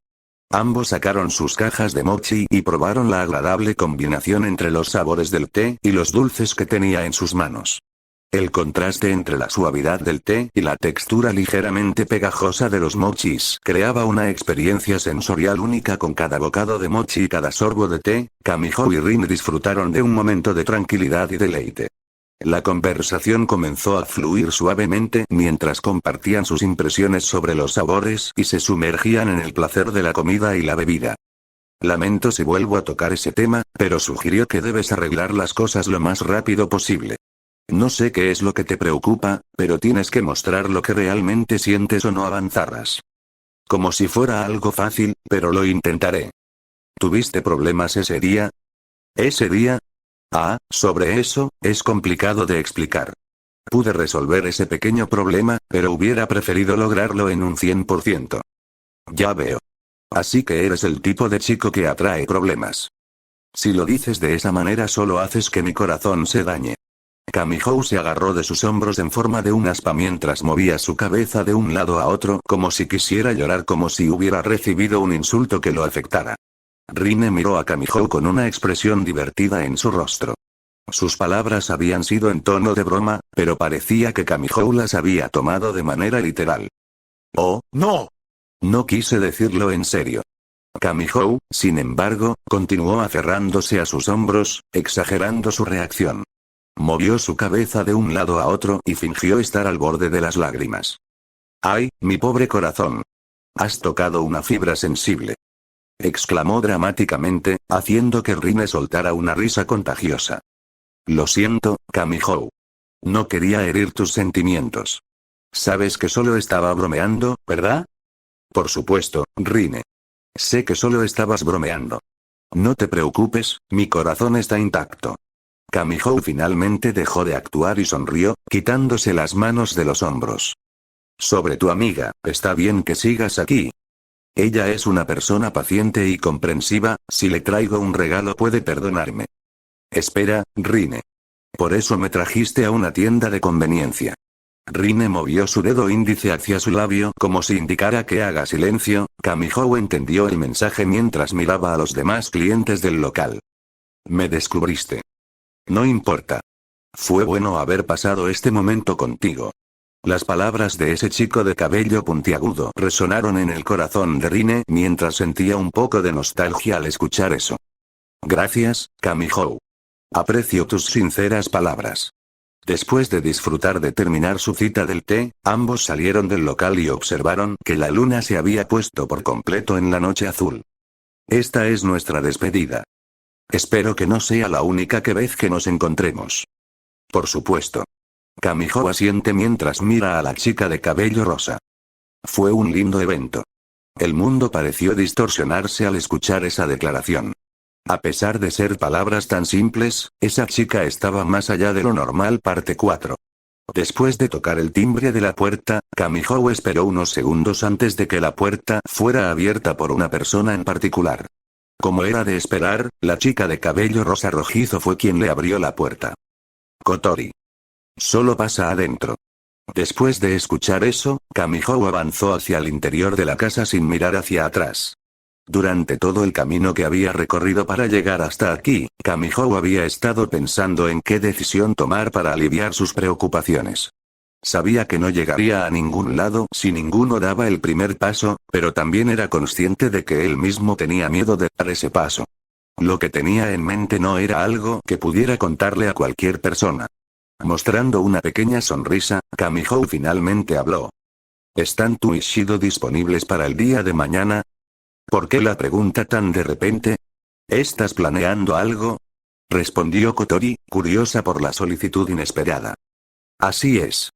Ambos sacaron sus cajas de mochi y probaron la agradable combinación entre los sabores del té y los dulces que tenía en sus manos. El contraste entre la suavidad del té y la textura ligeramente pegajosa de los mochis creaba una experiencia sensorial única con cada bocado de mochi y cada sorbo de té. Kamihou y Rin disfrutaron de un momento de tranquilidad y deleite. La conversación comenzó a fluir suavemente mientras compartían sus impresiones sobre los sabores y se sumergían en el placer de la comida y la bebida. Lamento si vuelvo a tocar ese tema, pero sugirió que debes arreglar las cosas lo más rápido posible. No sé qué es lo que te preocupa, pero tienes que mostrar lo que realmente sientes o no avanzarás. Como si fuera algo fácil, pero lo intentaré. ¿Tuviste problemas ese día? ¿Ese día? Ah, sobre eso, es complicado de explicar. Pude resolver ese pequeño problema, pero hubiera preferido lograrlo en un 100%. Ya veo. Así que eres el tipo de chico que atrae problemas. Si lo dices de esa manera solo haces que mi corazón se dañe. Kamihou se agarró de sus hombros en forma de un aspa mientras movía su cabeza de un lado a otro como si quisiera llorar, como si hubiera recibido un insulto que lo afectara. Rine miró a Kamihou con una expresión divertida en su rostro. Sus palabras habían sido en tono de broma, pero parecía que Kamihou las había tomado de manera literal. ¡Oh, no! No quise decirlo en serio. Kamihou, sin embargo, continuó aferrándose a sus hombros, exagerando su reacción. Movió su cabeza de un lado a otro y fingió estar al borde de las lágrimas. ¡Ay, mi pobre corazón! Has tocado una fibra sensible. Exclamó dramáticamente, haciendo que Rine soltara una risa contagiosa. Lo siento, Kamihou. No quería herir tus sentimientos. Sabes que solo estaba bromeando, ¿verdad? Por supuesto, Rine. Sé que solo estabas bromeando. No te preocupes, mi corazón está intacto. Kamihou finalmente dejó de actuar y sonrió, quitándose las manos de los hombros. Sobre tu amiga, está bien que sigas aquí. Ella es una persona paciente y comprensiva, si le traigo un regalo puede perdonarme. Espera, Rine. Por eso me trajiste a una tienda de conveniencia. Rine movió su dedo índice hacia su labio como si indicara que haga silencio. Kamihou entendió el mensaje mientras miraba a los demás clientes del local. Me descubriste. No importa. Fue bueno haber pasado este momento contigo. Las palabras de ese chico de cabello puntiagudo resonaron en el corazón de Rine mientras sentía un poco de nostalgia al escuchar eso. Gracias, Kamihou. Aprecio tus sinceras palabras. Después de disfrutar de terminar su cita del té, ambos salieron del local y observaron que la luna se había puesto por completo en la noche azul. Esta es nuestra despedida. Espero que no sea la única vez que nos encontremos. Por supuesto. Kamihou asiente mientras mira a la chica de cabello rosa. Fue un lindo evento. El mundo pareció distorsionarse al escuchar esa declaración. A pesar de ser palabras tan simples, esa chica estaba más allá de lo normal. Parte 4. Después de tocar el timbre de la puerta, Kamihou esperó unos segundos antes de que la puerta fuera abierta por una persona en particular. Como era de esperar, la chica de cabello rosa rojizo fue quien le abrió la puerta. Kotori. Solo pasa adentro. Después de escuchar eso, Kamihou avanzó hacia el interior de la casa sin mirar hacia atrás. Durante todo el camino que había recorrido para llegar hasta aquí, Kamihou había estado pensando en qué decisión tomar para aliviar sus preocupaciones. Sabía que no llegaría a ningún lado si ninguno daba el primer paso, pero también era consciente de que él mismo tenía miedo de dar ese paso. Lo que tenía en mente no era algo que pudiera contarle a cualquier persona. Mostrando una pequeña sonrisa, Kamihou finalmente habló. ¿Están tú y Shido disponibles para el día de mañana? ¿Por qué la pregunta tan de repente? ¿Estás planeando algo? Respondió Kotori, curiosa por la solicitud inesperada. Así es.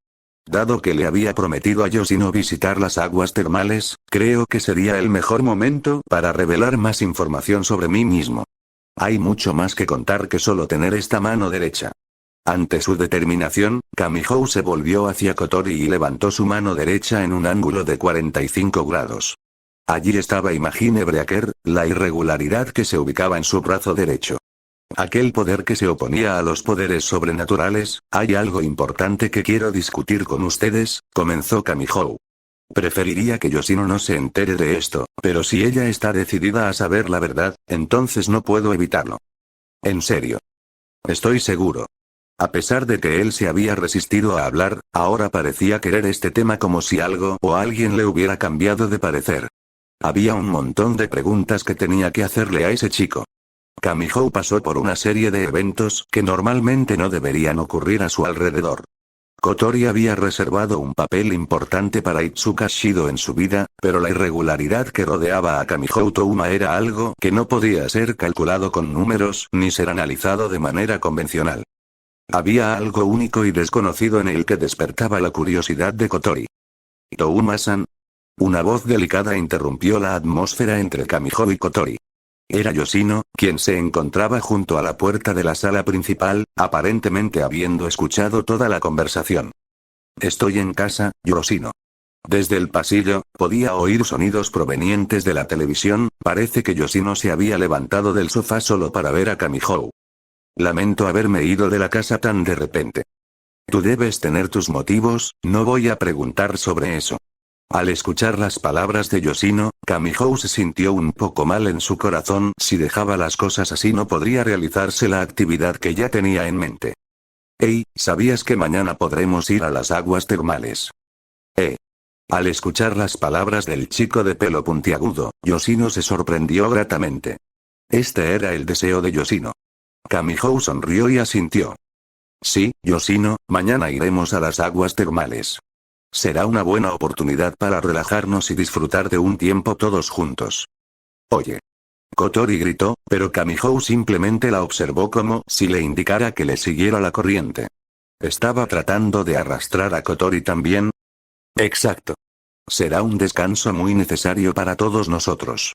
Dado que le había prometido a Yoshino visitar las aguas termales, creo que sería el mejor momento para revelar más información sobre mí mismo. Hay mucho más que contar que solo tener esta mano derecha. Ante su determinación, Kamihou se volvió hacia Kotori y levantó su mano derecha en un ángulo de 45 grados. Allí estaba Imagine Breaker, la irregularidad que se ubicaba en su brazo derecho. Aquel poder que se oponía a los poderes sobrenaturales. Hay algo importante que quiero discutir con ustedes, comenzó Kamihou. Preferiría que Yoshino no se entere de esto, pero si ella está decidida a saber la verdad, entonces no puedo evitarlo. En serio. Estoy seguro. A pesar de que él se había resistido a hablar, ahora parecía querer este tema como si algo o alguien le hubiera cambiado de parecer. Había un montón de preguntas que tenía que hacerle a ese chico. Kamihou pasó por una serie de eventos que normalmente no deberían ocurrir a su alrededor. Kotori había reservado un papel importante para Itsuka Shido en su vida, pero la irregularidad que rodeaba a Kamihou Touma era algo que no podía ser calculado con números ni ser analizado de manera convencional. Había algo único y desconocido en él que despertaba la curiosidad de Kotori. Touma-san. Una voz delicada interrumpió la atmósfera entre Kamihou y Kotori. Era Yoshino, quien se encontraba junto a la puerta de la sala principal, aparentemente habiendo escuchado toda la conversación. Estoy en casa, Yoshino. Desde el pasillo, podía oír sonidos provenientes de la televisión. Parece que Yoshino se había levantado del sofá solo para ver a Kamihou. Lamento haberme ido de la casa tan de repente. Tú debes tener tus motivos, no voy a preguntar sobre eso. Al escuchar las palabras de Yoshino, Kamihou se sintió un poco mal en su corazón. Si dejaba las cosas así no podría realizarse la actividad que ya tenía en mente. Hey, ¿sabías que mañana podremos ir a las aguas termales? Al escuchar las palabras del chico de pelo puntiagudo, Yoshino se sorprendió gratamente. Este era el deseo de Yoshino. Kamihou sonrió y asintió. Sí, Yoshino, mañana iremos a las aguas termales. Será una buena oportunidad para relajarnos y disfrutar de un tiempo todos juntos. Oye. Kotori gritó, pero Kamihou simplemente la observó como si le indicara que le siguiera la corriente. ¿Estaba tratando de arrastrar a Kotori también? Exacto. Será un descanso muy necesario para todos nosotros.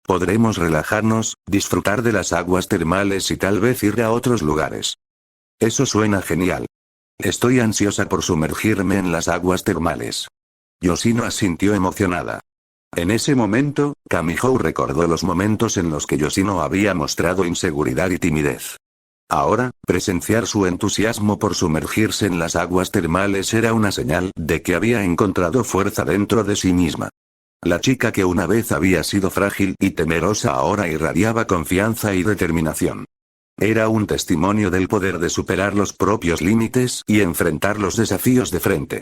Podremos relajarnos, disfrutar de las aguas termales y tal vez ir a otros lugares. Eso suena genial. Estoy ansiosa por sumergirme en las aguas termales. Yoshino asintió emocionada. En ese momento, Kamihou recordó los momentos en los que Yoshino había mostrado inseguridad y timidez. Ahora, presenciar su entusiasmo por sumergirse en las aguas termales era una señal de que había encontrado fuerza dentro de sí misma. La chica que una vez había sido frágil y temerosa ahora irradiaba confianza y determinación. Era un testimonio del poder de superar los propios límites y enfrentar los desafíos de frente.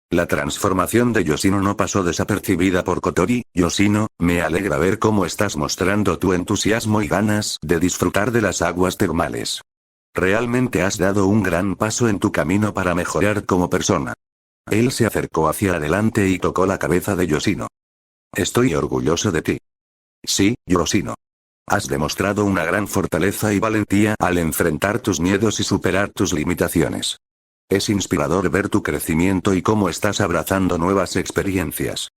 La transformación de Yoshino no pasó desapercibida por Kotori. Yoshino, me alegra ver cómo estás mostrando tu entusiasmo y ganas de disfrutar de las aguas termales. Realmente has dado un gran paso en tu camino para mejorar como persona. Él se acercó hacia adelante y tocó la cabeza de Yoshino. Estoy orgulloso de ti. Sí, Yoshino. Has demostrado una gran fortaleza y valentía al enfrentar tus miedos y superar tus limitaciones. Es inspirador ver tu crecimiento y cómo estás abrazando nuevas experiencias.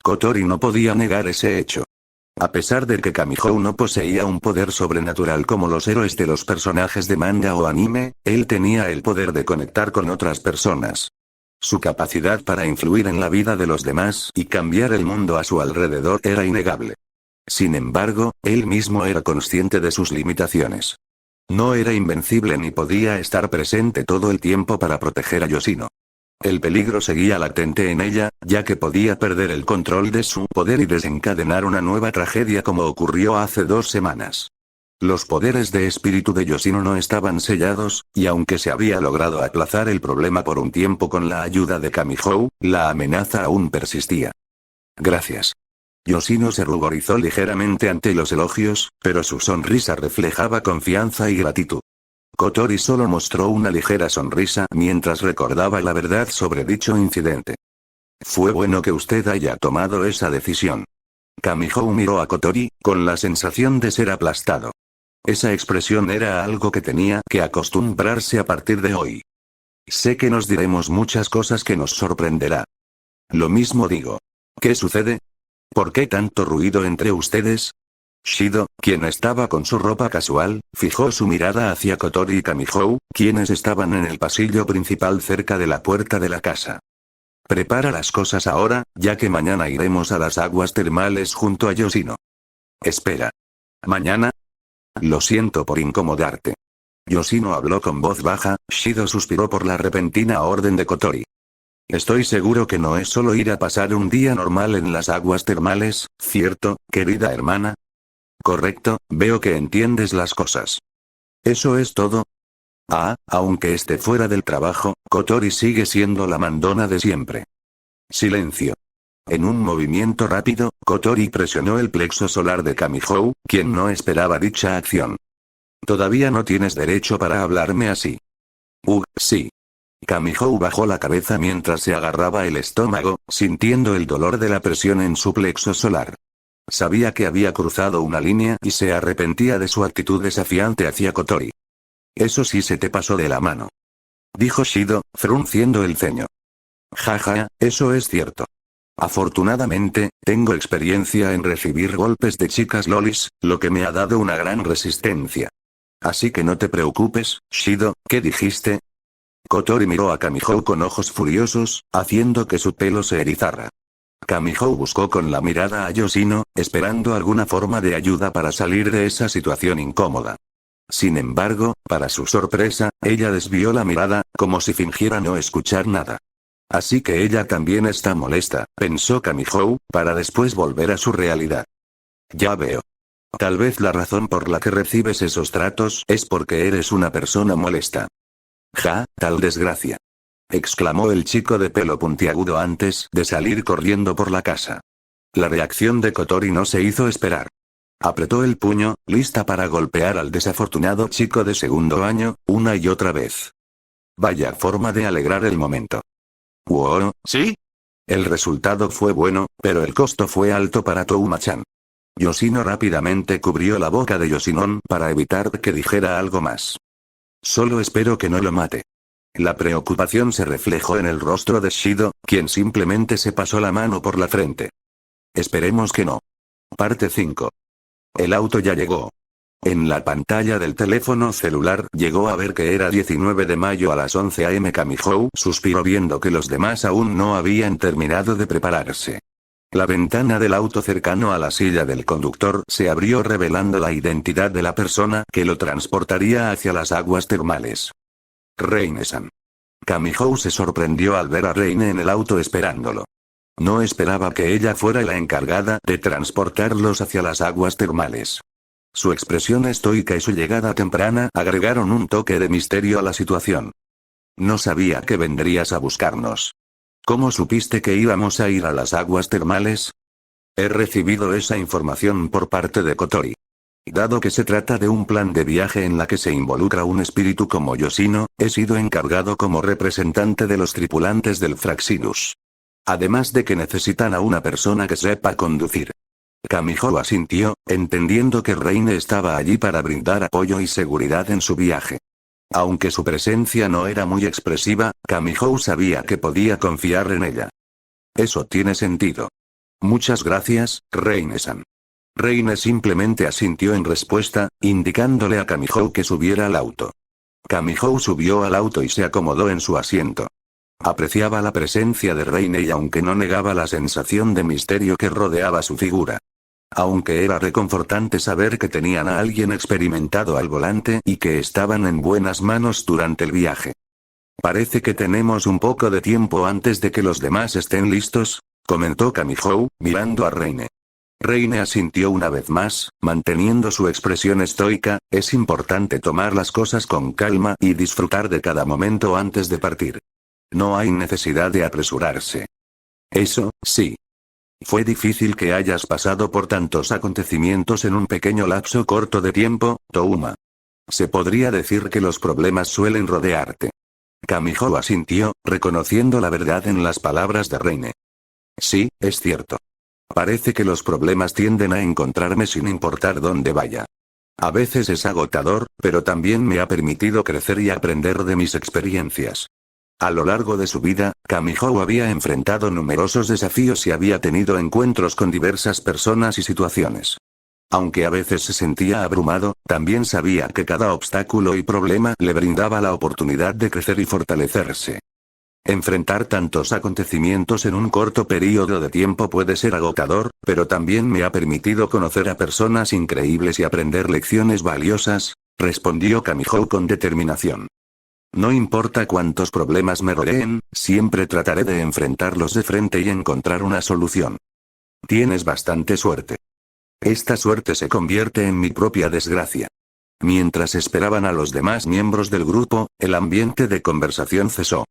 Kotori no podía negar ese hecho. A pesar de que Kamihou no poseía un poder sobrenatural como los héroes de los personajes de manga o anime, él tenía el poder de conectar con otras personas. Su capacidad para influir en la vida de los demás y cambiar el mundo a su alrededor era innegable. Sin embargo, él mismo era consciente de sus limitaciones. No era invencible ni podía estar presente todo el tiempo para proteger a Yoshino. El peligro seguía latente en ella, ya que podía perder el control de su poder y desencadenar una nueva tragedia como ocurrió hace 2 semanas. Los poderes de espíritu de Yoshino no estaban sellados, y aunque se había logrado aplazar el problema por un tiempo con la ayuda de Kamihou, la amenaza aún persistía. Gracias. Yoshino se ruborizó ligeramente ante los elogios, pero su sonrisa reflejaba confianza y gratitud. Kotori solo mostró una ligera sonrisa mientras recordaba la verdad sobre dicho incidente. Fue bueno que usted haya tomado esa decisión. Kamihou miró a Kotori, con la sensación de ser aplastado. Esa expresión era algo que tenía que acostumbrarse a partir de hoy. Sé que nos diremos muchas cosas que nos sorprenderá. Lo mismo digo. ¿Qué sucede? ¿Por qué tanto ruido entre ustedes? Shido, quien estaba con su ropa casual, fijó su mirada hacia Kotori y Kamihou, quienes estaban en el pasillo principal cerca de la puerta de la casa. Prepara las cosas ahora, ya que mañana iremos a las aguas termales junto a Yoshino. Espera. ¿Mañana? Lo siento por incomodarte. Yoshino habló con voz baja, Shido suspiró por la repentina orden de Kotori. Estoy seguro que no es solo ir a pasar un día normal en las aguas termales, ¿cierto, querida hermana? Correcto, veo que entiendes las cosas. ¿Eso es todo? Ah, aunque esté fuera del trabajo, Kotori sigue siendo la mandona de siempre. Silencio. En un movimiento rápido, Kotori presionó el plexo solar de Kamihou, quien no esperaba dicha acción. Todavía no tienes derecho para hablarme así. Sí. Kamihou bajó la cabeza mientras se agarraba el estómago, sintiendo el dolor de la presión en su plexo solar. Sabía que había cruzado una línea y se arrepentía de su actitud desafiante hacia Kotori. Eso sí se te pasó de la mano. Dijo Shido, frunciendo el ceño. Jaja, eso es cierto. Afortunadamente, tengo experiencia en recibir golpes de chicas lolis, lo que me ha dado una gran resistencia. Así que no te preocupes, Shido, ¿qué dijiste? Kotori miró a Kamihou con ojos furiosos, haciendo que su pelo se erizara. Kamihou buscó con la mirada a Yoshino, esperando alguna forma de ayuda para salir de esa situación incómoda. Sin embargo, para su sorpresa, ella desvió la mirada, como si fingiera no escuchar nada. Así que ella también está molesta, pensó Kamihou, para después volver a su realidad. Ya veo. Tal vez la razón por la que recibes esos tratos es porque eres una persona molesta. Ja, tal desgracia. Exclamó el chico de pelo puntiagudo antes de salir corriendo por la casa. La reacción de Kotori no se hizo esperar. Apretó el puño, lista para golpear al desafortunado chico de segundo año, una y otra vez. Vaya forma de alegrar el momento. ¿Wow? ¿Sí? El resultado fue bueno, pero el costo fue alto para Touma-chan. Yoshino rápidamente cubrió la boca de Yoshinon para evitar que dijera algo más. Solo espero que no lo mate. La preocupación se reflejó en el rostro de Shido, quien simplemente se pasó la mano por la frente. Esperemos que no. Parte 5. El auto ya llegó. En la pantalla del teléfono celular llegó a ver que era 19 de mayo a las 11 am. Kamihou suspiró viendo que los demás aún no habían terminado de prepararse. La ventana del auto cercano a la silla del conductor se abrió revelando la identidad de la persona que lo transportaría hacia las aguas termales. Reine-san. Kamihou se sorprendió al ver a Reine en el auto esperándolo. No esperaba que ella fuera la encargada de transportarlos hacia las aguas termales. Su expresión estoica y su llegada temprana agregaron un toque de misterio a la situación. No sabía que vendrías a buscarnos. ¿Cómo supiste que íbamos a ir a las aguas termales? He recibido esa información por parte de Kotori. Dado que se trata de un plan de viaje en la que se involucra un espíritu como Yoshino, he sido encargado como representante de los tripulantes del Fraxinus. Además de que necesitan a una persona que sepa conducir. Kamihou asintió, entendiendo que Reine estaba allí para brindar apoyo y seguridad en su viaje. Aunque su presencia no era muy expresiva, Kamihou sabía que podía confiar en ella. Eso tiene sentido. Muchas gracias, Reine-san. Reine simplemente asintió en respuesta, indicándole a Kamihou que subiera al auto. Kamihou subió al auto y se acomodó en su asiento. Apreciaba la presencia de Reine y aunque no negaba la sensación de misterio que rodeaba su figura. Aunque era reconfortante saber que tenían a alguien experimentado al volante y que estaban en buenas manos durante el viaje. Parece que tenemos un poco de tiempo antes de que los demás estén listos, comentó Kamihou, mirando a Reine. Reine asintió una vez más, manteniendo su expresión estoica. Es importante tomar las cosas con calma y disfrutar de cada momento antes de partir. No hay necesidad de apresurarse. Eso, sí. Fue difícil que hayas pasado por tantos acontecimientos en un pequeño lapso corto de tiempo, Touma. Se podría decir que los problemas suelen rodearte. Kamihou asintió, reconociendo la verdad en las palabras de Reine. Sí, es cierto. Parece que los problemas tienden a encontrarme sin importar dónde vaya. A veces es agotador, pero también me ha permitido crecer y aprender de mis experiencias. A lo largo de su vida, Kamihou había enfrentado numerosos desafíos y había tenido encuentros con diversas personas y situaciones. Aunque a veces se sentía abrumado, también sabía que cada obstáculo y problema le brindaba la oportunidad de crecer y fortalecerse. Enfrentar tantos acontecimientos en un corto periodo de tiempo puede ser agotador, pero también me ha permitido conocer a personas increíbles y aprender lecciones valiosas, respondió Kamihou con determinación. No importa cuántos problemas me rodeen, siempre trataré de enfrentarlos de frente y encontrar una solución. Tienes bastante suerte. Esta suerte se convierte en mi propia desgracia. Mientras esperaban a los demás miembros del grupo, el ambiente de conversación cesó.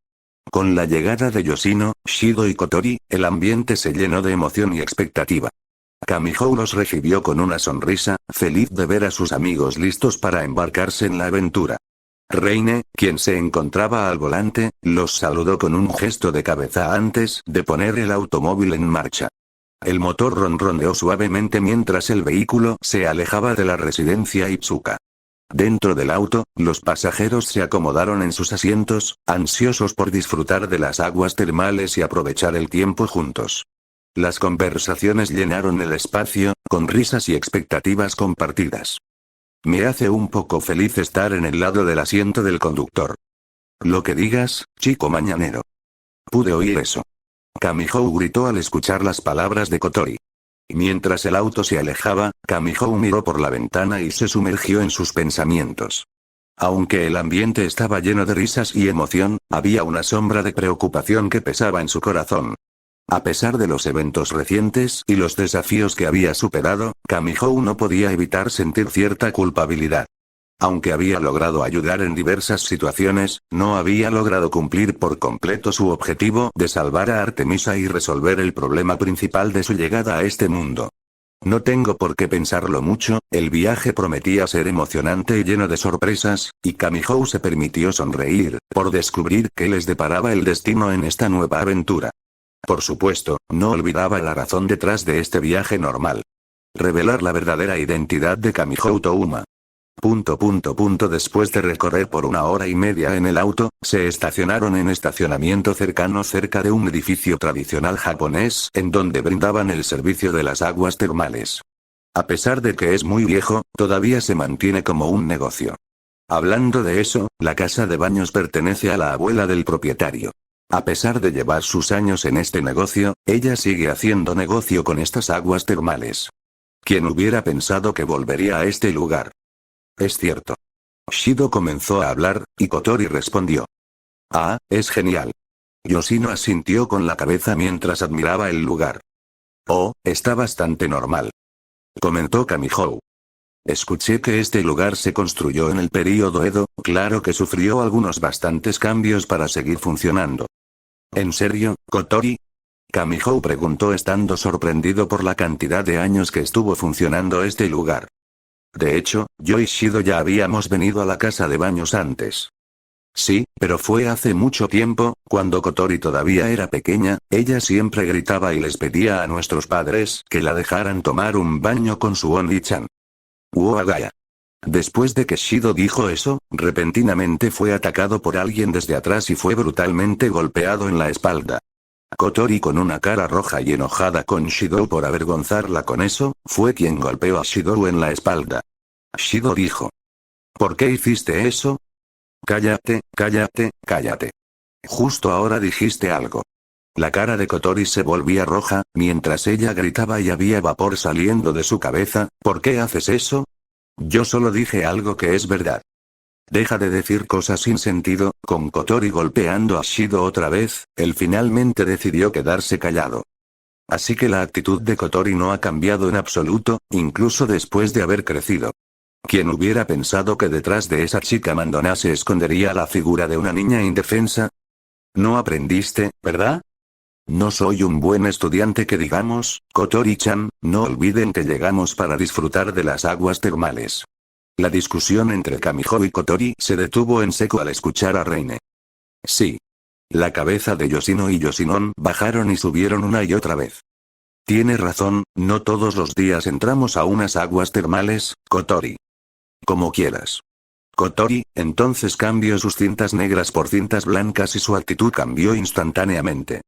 Con la llegada de Yoshino, Shido y Kotori, el ambiente se llenó de emoción y expectativa. Kamihou los recibió con una sonrisa, feliz de ver a sus amigos listos para embarcarse en la aventura. Reine, quien se encontraba al volante, los saludó con un gesto de cabeza antes de poner el automóvil en marcha. El motor ronroneó suavemente mientras el vehículo se alejaba de la residencia Itsuka. Dentro del auto, los pasajeros se acomodaron en sus asientos, ansiosos por disfrutar de las aguas termales y aprovechar el tiempo juntos. Las conversaciones llenaron el espacio, con risas y expectativas compartidas. Me hace un poco feliz estar en el lado del asiento del conductor. Lo que digas, chico mañanero. Pude oír eso. Kamihou gritó al escuchar las palabras de Kotori. Mientras el auto se alejaba, Kamihou miró por la ventana y se sumergió en sus pensamientos. Aunque el ambiente estaba lleno de risas y emoción, había una sombra de preocupación que pesaba en su corazón. A pesar de los eventos recientes y los desafíos que había superado, Kamihou no podía evitar sentir cierta culpabilidad. Aunque había logrado ayudar en diversas situaciones, no había logrado cumplir por completo su objetivo de salvar a Artemisa y resolver el problema principal de su llegada a este mundo. No tengo por qué pensarlo mucho, el viaje prometía ser emocionante y lleno de sorpresas, y Kamihou se permitió sonreír, por descubrir qué les deparaba el destino en esta nueva aventura. Por supuesto, no olvidaba la razón detrás de este viaje normal. Revelar la verdadera identidad de Kamihou Touma. Después de recorrer por 1 hora y media en el auto, se estacionaron en estacionamiento cercano cerca de un edificio tradicional japonés en donde brindaban el servicio de las aguas termales. A pesar de que es muy viejo, todavía se mantiene como un negocio. Hablando de eso, la casa de baños pertenece a la abuela del propietario. A pesar de llevar sus años en este negocio, ella sigue haciendo negocio con estas aguas termales. ¿Quién hubiera pensado que volvería a este lugar? Es cierto. Shido comenzó a hablar, y Kotori respondió. Ah, es genial. Yoshino asintió con la cabeza mientras admiraba el lugar. Oh, está bastante normal. Comentó Kamihou. Escuché que este lugar se construyó en el período Edo, claro que sufrió algunos bastantes cambios para seguir funcionando. ¿En serio, Kotori? Kamihou preguntó estando sorprendido por la cantidad de años que estuvo funcionando este lugar. De hecho, yo y Shido ya habíamos venido a la casa de baños antes. Sí, pero fue hace mucho tiempo, cuando Kotori todavía era pequeña, ella siempre gritaba y les pedía a nuestros padres que la dejaran tomar un baño con su Oni-chan. Uogaya. Después de que Shido dijo eso, repentinamente fue atacado por alguien desde atrás y fue brutalmente golpeado en la espalda. Kotori, con una cara roja y enojada con Shido por avergonzarla con eso, fue quien golpeó a Shido en la espalda. Shido dijo: ¿por qué hiciste eso? Cállate, cállate, cállate. Justo ahora dijiste algo. La cara de Kotori se volvía roja, mientras ella gritaba y había vapor saliendo de su cabeza. ¿Por qué haces eso? Yo solo dije algo que es verdad. Deja de decir cosas sin sentido. Con Kotori golpeando a Shido otra vez, él finalmente decidió quedarse callado. Así que la actitud de Kotori no ha cambiado en absoluto, incluso después de haber crecido. ¿Quién hubiera pensado que detrás de esa chica mandona se escondería la figura de una niña indefensa? No aprendiste, ¿verdad? No soy un buen estudiante que digamos. Kotori-chan, no olviden que llegamos para disfrutar de las aguas termales. La discusión entre Kamijo y Kotori se detuvo en seco al escuchar a Reine. Sí. La cabeza de Yoshino y Yoshinon bajaron y subieron una y otra vez. Tienes razón, no todos los días entramos a unas aguas termales, Kotori. Como quieras. Kotori, entonces cambió sus cintas negras por cintas blancas y su actitud cambió instantáneamente.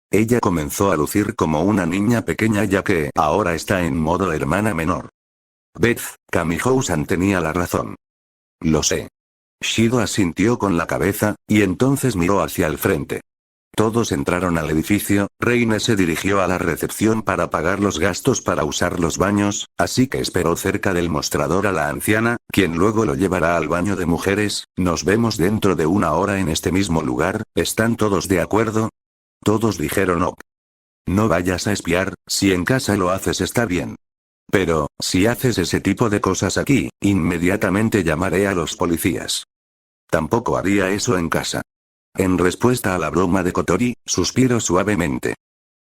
Ella comenzó a lucir como una niña pequeña ya que ahora está en modo hermana menor. Beth, Kamijo-san tenía la razón. Lo sé. Shido asintió con la cabeza, y entonces miró hacia el frente. Todos entraron al edificio. Reine se dirigió a la recepción para pagar los gastos para usar los baños, así que esperó cerca del mostrador a la anciana, quien luego lo llevará al baño de mujeres. Nos vemos dentro de una hora en este mismo lugar. ¿Están todos de acuerdo? Todos dijeron ok. No vayas a espiar, si en casa lo haces está bien. Pero, si haces ese tipo de cosas aquí, inmediatamente llamaré a los policías. Tampoco haría eso en casa. En respuesta a la broma de Kotori, suspiró suavemente.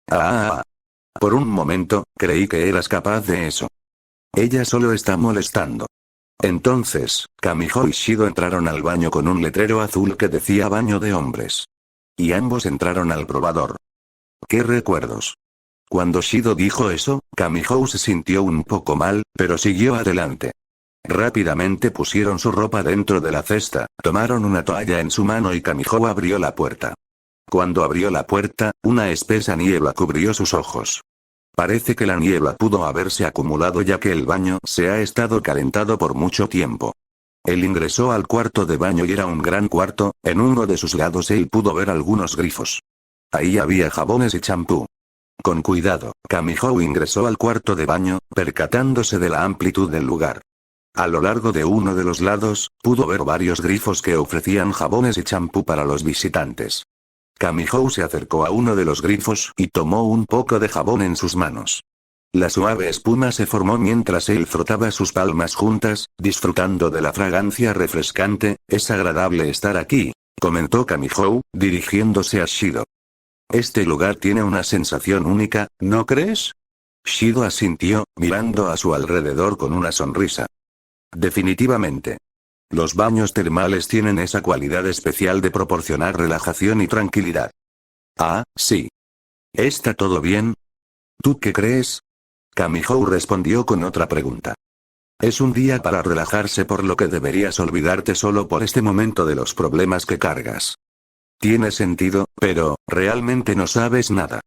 Por un momento, creí que eras capaz de eso. Ella solo está molestando. Entonces, Kamijo y Shido entraron al baño con un letrero azul que decía baño de hombres. Y ambos entraron al probador. ¿Qué recuerdos? Cuando Shido dijo eso, Kamijo se sintió un poco mal, pero siguió adelante. Rápidamente pusieron su ropa dentro de la cesta, tomaron una toalla en su mano y Kamijo abrió la puerta. Cuando abrió la puerta, una espesa niebla cubrió sus ojos. Parece que la niebla pudo haberse acumulado ya que el baño se ha estado calentado por mucho tiempo. Él ingresó al cuarto de baño y era un gran cuarto. En uno de sus lados él pudo ver algunos grifos. Ahí había jabones y champú. Con cuidado, Kamijo ingresó al cuarto de baño, percatándose de la amplitud del lugar. A lo largo de uno de los lados, pudo ver varios grifos que ofrecían jabones y champú para los visitantes. Kamijo se acercó a uno de los grifos y tomó un poco de jabón en sus manos. La suave espuma se formó mientras él frotaba sus palmas juntas, disfrutando de la fragancia refrescante. Es agradable estar aquí, comentó Kamijo, dirigiéndose a Shido. Este lugar tiene una sensación única, ¿no crees? Shido asintió, mirando a su alrededor con una sonrisa. Definitivamente. Los baños termales tienen esa cualidad especial de proporcionar relajación y tranquilidad. Ah, sí. ¿Está todo bien? ¿Tú qué crees? Kamijo respondió con otra pregunta. Es un día para relajarse, por lo que deberías olvidarte solo por este momento de los problemas que cargas. Tiene sentido, pero, realmente no sabes nada.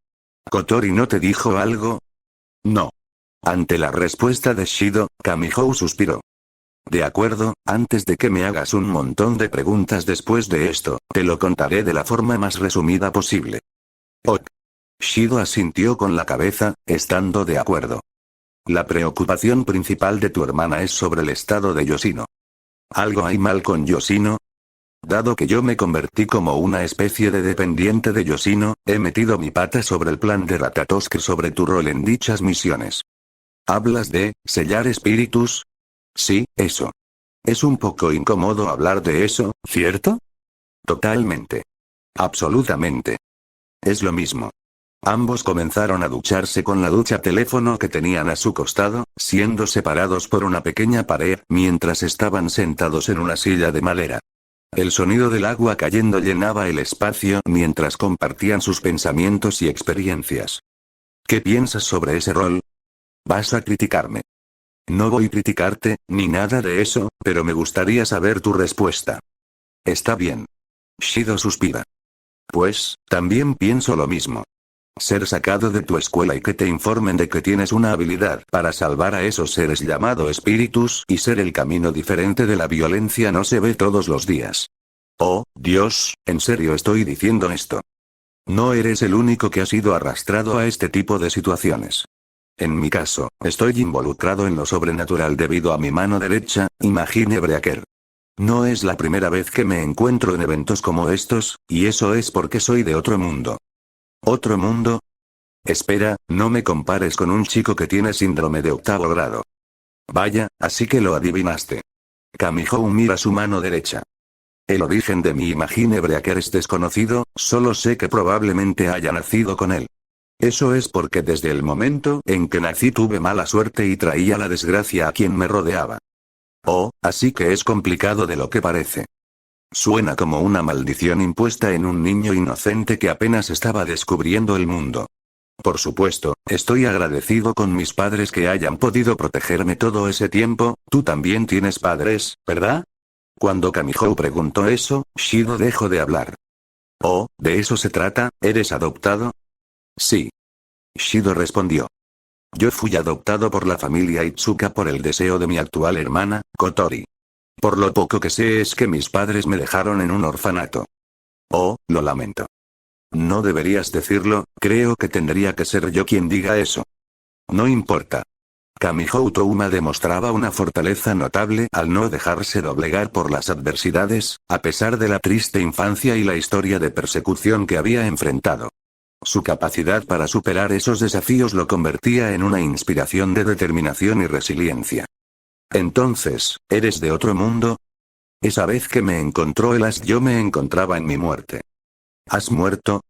¿Kotori no te dijo algo? No. Ante la respuesta de Shido, Kamijo suspiró. De acuerdo, antes de que me hagas un montón de preguntas después de esto, te lo contaré de la forma más resumida posible. Ok. Shido asintió con la cabeza, estando de acuerdo. La preocupación principal de tu hermana es sobre el estado de Yoshino. ¿Algo hay mal con Yoshino? Dado que yo me convertí como una especie de dependiente de Yoshino, he metido mi pata sobre el plan de Ratatosuke sobre tu rol en dichas misiones. ¿Hablas de sellar espíritus? Sí, eso. Es un poco incómodo hablar de eso, ¿cierto? Totalmente. Absolutamente. Es lo mismo. Ambos comenzaron a ducharse con la ducha teléfono que tenían a su costado, siendo separados por una pequeña pared, mientras estaban sentados en una silla de madera. El sonido del agua cayendo llenaba el espacio mientras compartían sus pensamientos y experiencias. ¿Qué piensas sobre ese rol? ¿Vas a criticarme? No voy a criticarte, ni nada de eso, pero me gustaría saber tu respuesta. Está bien. Shido suspira. Pues, también pienso lo mismo. Ser sacado de tu escuela y que te informen de que tienes una habilidad para salvar a esos seres llamado espíritus y ser el camino diferente de la violencia no se ve todos los días. Oh, Dios, ¿en serio estoy diciendo esto? No eres el único que ha sido arrastrado a este tipo de situaciones. En mi caso, estoy involucrado en lo sobrenatural debido a mi mano derecha, Imagine Breaker. No es la primera vez que me encuentro en eventos como estos, y eso es porque soy de otro mundo. ¿Otro mundo? Espera, no me compares con un chico que tiene síndrome de octavo grado. Vaya, así que lo adivinaste. Kamihou mira su mano derecha. El origen de mi Imagine Breaker es desconocido, solo sé que probablemente haya nacido con él. Eso es porque desde el momento en que nací tuve mala suerte y traía la desgracia a quien me rodeaba. Oh, así que es complicado de lo que parece. Suena como una maldición impuesta en un niño inocente que apenas estaba descubriendo el mundo. Por supuesto, estoy agradecido con mis padres que hayan podido protegerme todo ese tiempo. Tú también tienes padres, ¿verdad? Cuando Kamihou preguntó eso, Shido dejó de hablar. Oh, ¿de eso se trata? ¿Eres adoptado? Sí. Shido respondió. Yo fui adoptado por la familia Itsuka por el deseo de mi actual hermana, Kotori. Por lo poco que sé es que mis padres me dejaron en un orfanato. Oh, lo lamento. No deberías decirlo, creo que tendría que ser yo quien diga eso. No importa. Kamihou Touma demostraba una fortaleza notable al no dejarse doblegar por las adversidades, a pesar de la triste infancia y la historia de persecución que había enfrentado. Su capacidad para superar esos desafíos lo convertía en una inspiración de determinación y resiliencia. Entonces, ¿eres de otro mundo? Esa vez que me encontró el as yo me encontraba en mi muerte. ¿Has muerto?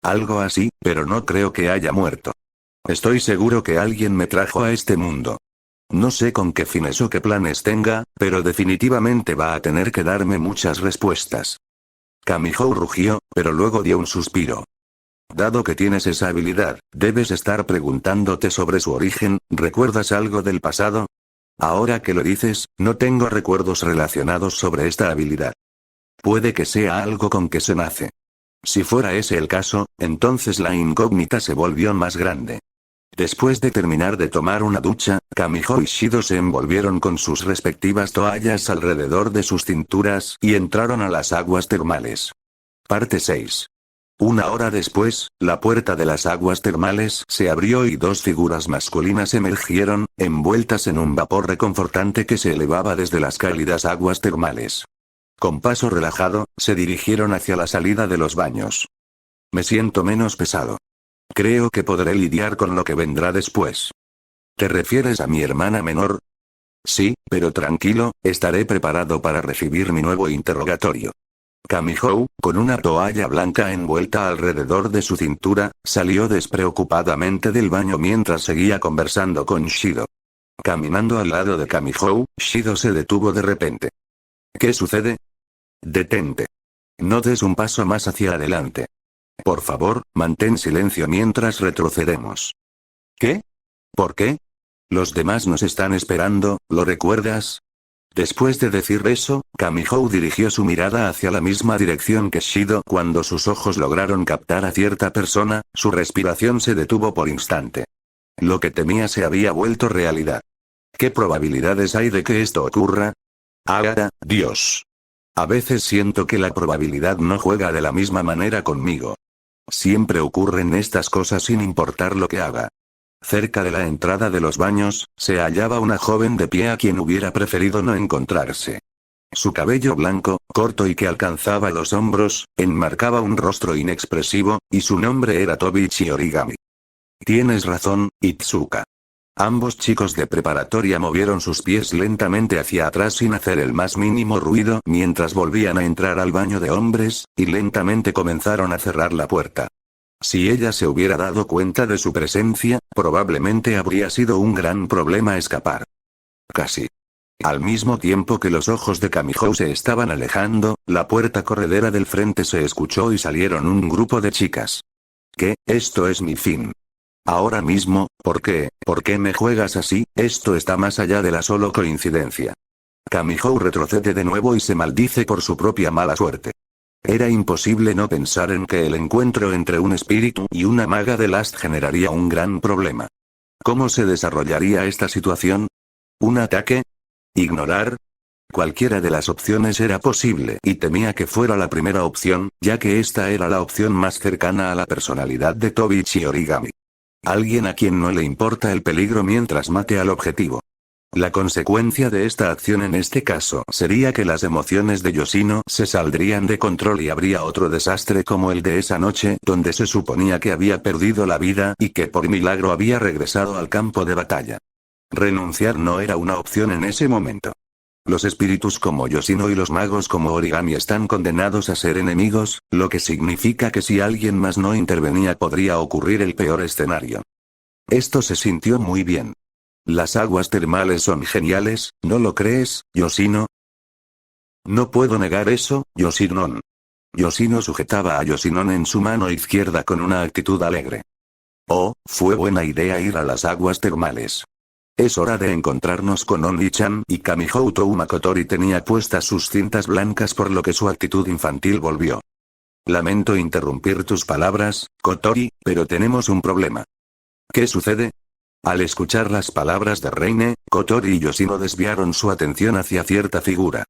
Algo así, pero no creo que haya muerto. Estoy seguro que alguien me trajo a este mundo. No sé con qué fines o qué planes tenga, pero definitivamente va a tener que darme muchas respuestas. Kamihou rugió, pero luego dio un suspiro. Dado que tienes esa habilidad, debes estar preguntándote sobre su origen. ¿Recuerdas algo del pasado? Ahora que lo dices, no tengo recuerdos relacionados sobre esta habilidad. Puede que sea algo con que se nace. Si fuera ese el caso, entonces la incógnita se volvió más grande. Después de terminar de tomar una ducha, Kamihou y Shido se envolvieron con sus respectivas toallas alrededor de sus cinturas y entraron a las aguas termales. Parte 6. Una hora después, la puerta de las aguas termales se abrió y dos figuras masculinas emergieron, envueltas en un vapor reconfortante que se elevaba desde las cálidas aguas termales. Con paso relajado, se dirigieron hacia la salida de los baños. Me siento menos pesado. Creo que podré lidiar con lo que vendrá después. ¿Te refieres a mi hermana menor? Sí, pero tranquilo, estaré preparado para recibir mi nuevo interrogatorio. Kamihou, con una toalla blanca envuelta alrededor de su cintura, salió despreocupadamente del baño mientras seguía conversando con Shido. Caminando al lado de Kamihou, Shido se detuvo de repente. ¿Qué sucede? Detente. No des un paso más hacia adelante. Por favor, mantén silencio mientras retrocedemos. ¿Qué? ¿Por qué? Los demás nos están esperando, ¿lo recuerdas? Después de decir eso, Kamihou dirigió su mirada hacia la misma dirección que Shido. Cuando sus ojos lograron captar a cierta persona, su respiración se detuvo por instante. Lo que temía se había vuelto realidad. ¿Qué probabilidades hay de que esto ocurra? ¡Ah, Dios! A veces siento que la probabilidad no juega de la misma manera conmigo. Siempre ocurren estas cosas sin importar lo que haga. Cerca de la entrada de los baños, se hallaba una joven de pie a quien hubiera preferido no encontrarse. Su cabello blanco, corto y que alcanzaba los hombros, enmarcaba un rostro inexpresivo, y su nombre era Tobichi Origami. Tienes razón, Itsuka. Ambos chicos de preparatoria movieron sus pies lentamente hacia atrás sin hacer el más mínimo ruido mientras volvían a entrar al baño de hombres, y lentamente comenzaron a cerrar la puerta. Si ella se hubiera dado cuenta de su presencia, probablemente habría sido un gran problema escapar. Casi. Al mismo tiempo que los ojos de Kamihou se estaban alejando, la puerta corredera del frente se escuchó y salieron un grupo de chicas. ¿Qué? Esto es mi fin. Ahora mismo, ¿por qué? ¿Por qué me juegas así? Esto está más allá de la solo coincidencia. Kamihou retrocede de nuevo y se maldice por su propia mala suerte. Era imposible no pensar en que el encuentro entre un espíritu y una maga de Last generaría un gran problema. ¿Cómo se desarrollaría esta situación? ¿Un ataque? ¿Ignorar? Cualquiera de las opciones era posible y temía que fuera la primera opción, ya que esta era la opción más cercana a la personalidad de Tobichi Origami. Alguien a quien no le importa el peligro mientras mate al objetivo. La consecuencia de esta acción en este caso sería que las emociones de Yoshino se saldrían de control y habría otro desastre como el de esa noche donde se suponía que había perdido la vida y que por milagro había regresado al campo de batalla. Renunciar no era una opción en ese momento. Los espíritus como Yoshino y los magos como Origami están condenados a ser enemigos, lo que significa que si alguien más no intervenía podría ocurrir el peor escenario. Esto se sintió muy bien. Las aguas termales son geniales, ¿no lo crees, Yoshino? No puedo negar eso, Yoshinon. Yoshino sujetaba a Yoshinon en su mano izquierda con una actitud alegre. Oh, fue buena idea ir a las aguas termales. Es hora de encontrarnos con Oni-chan y Kamihou Touma. Kotori tenía puestas sus cintas blancas por lo que su actitud infantil volvió. Lamento interrumpir tus palabras, Kotori, pero tenemos un problema. ¿Qué sucede? Al escuchar las palabras de Reine, Kotori y Yoshino desviaron su atención hacia cierta figura.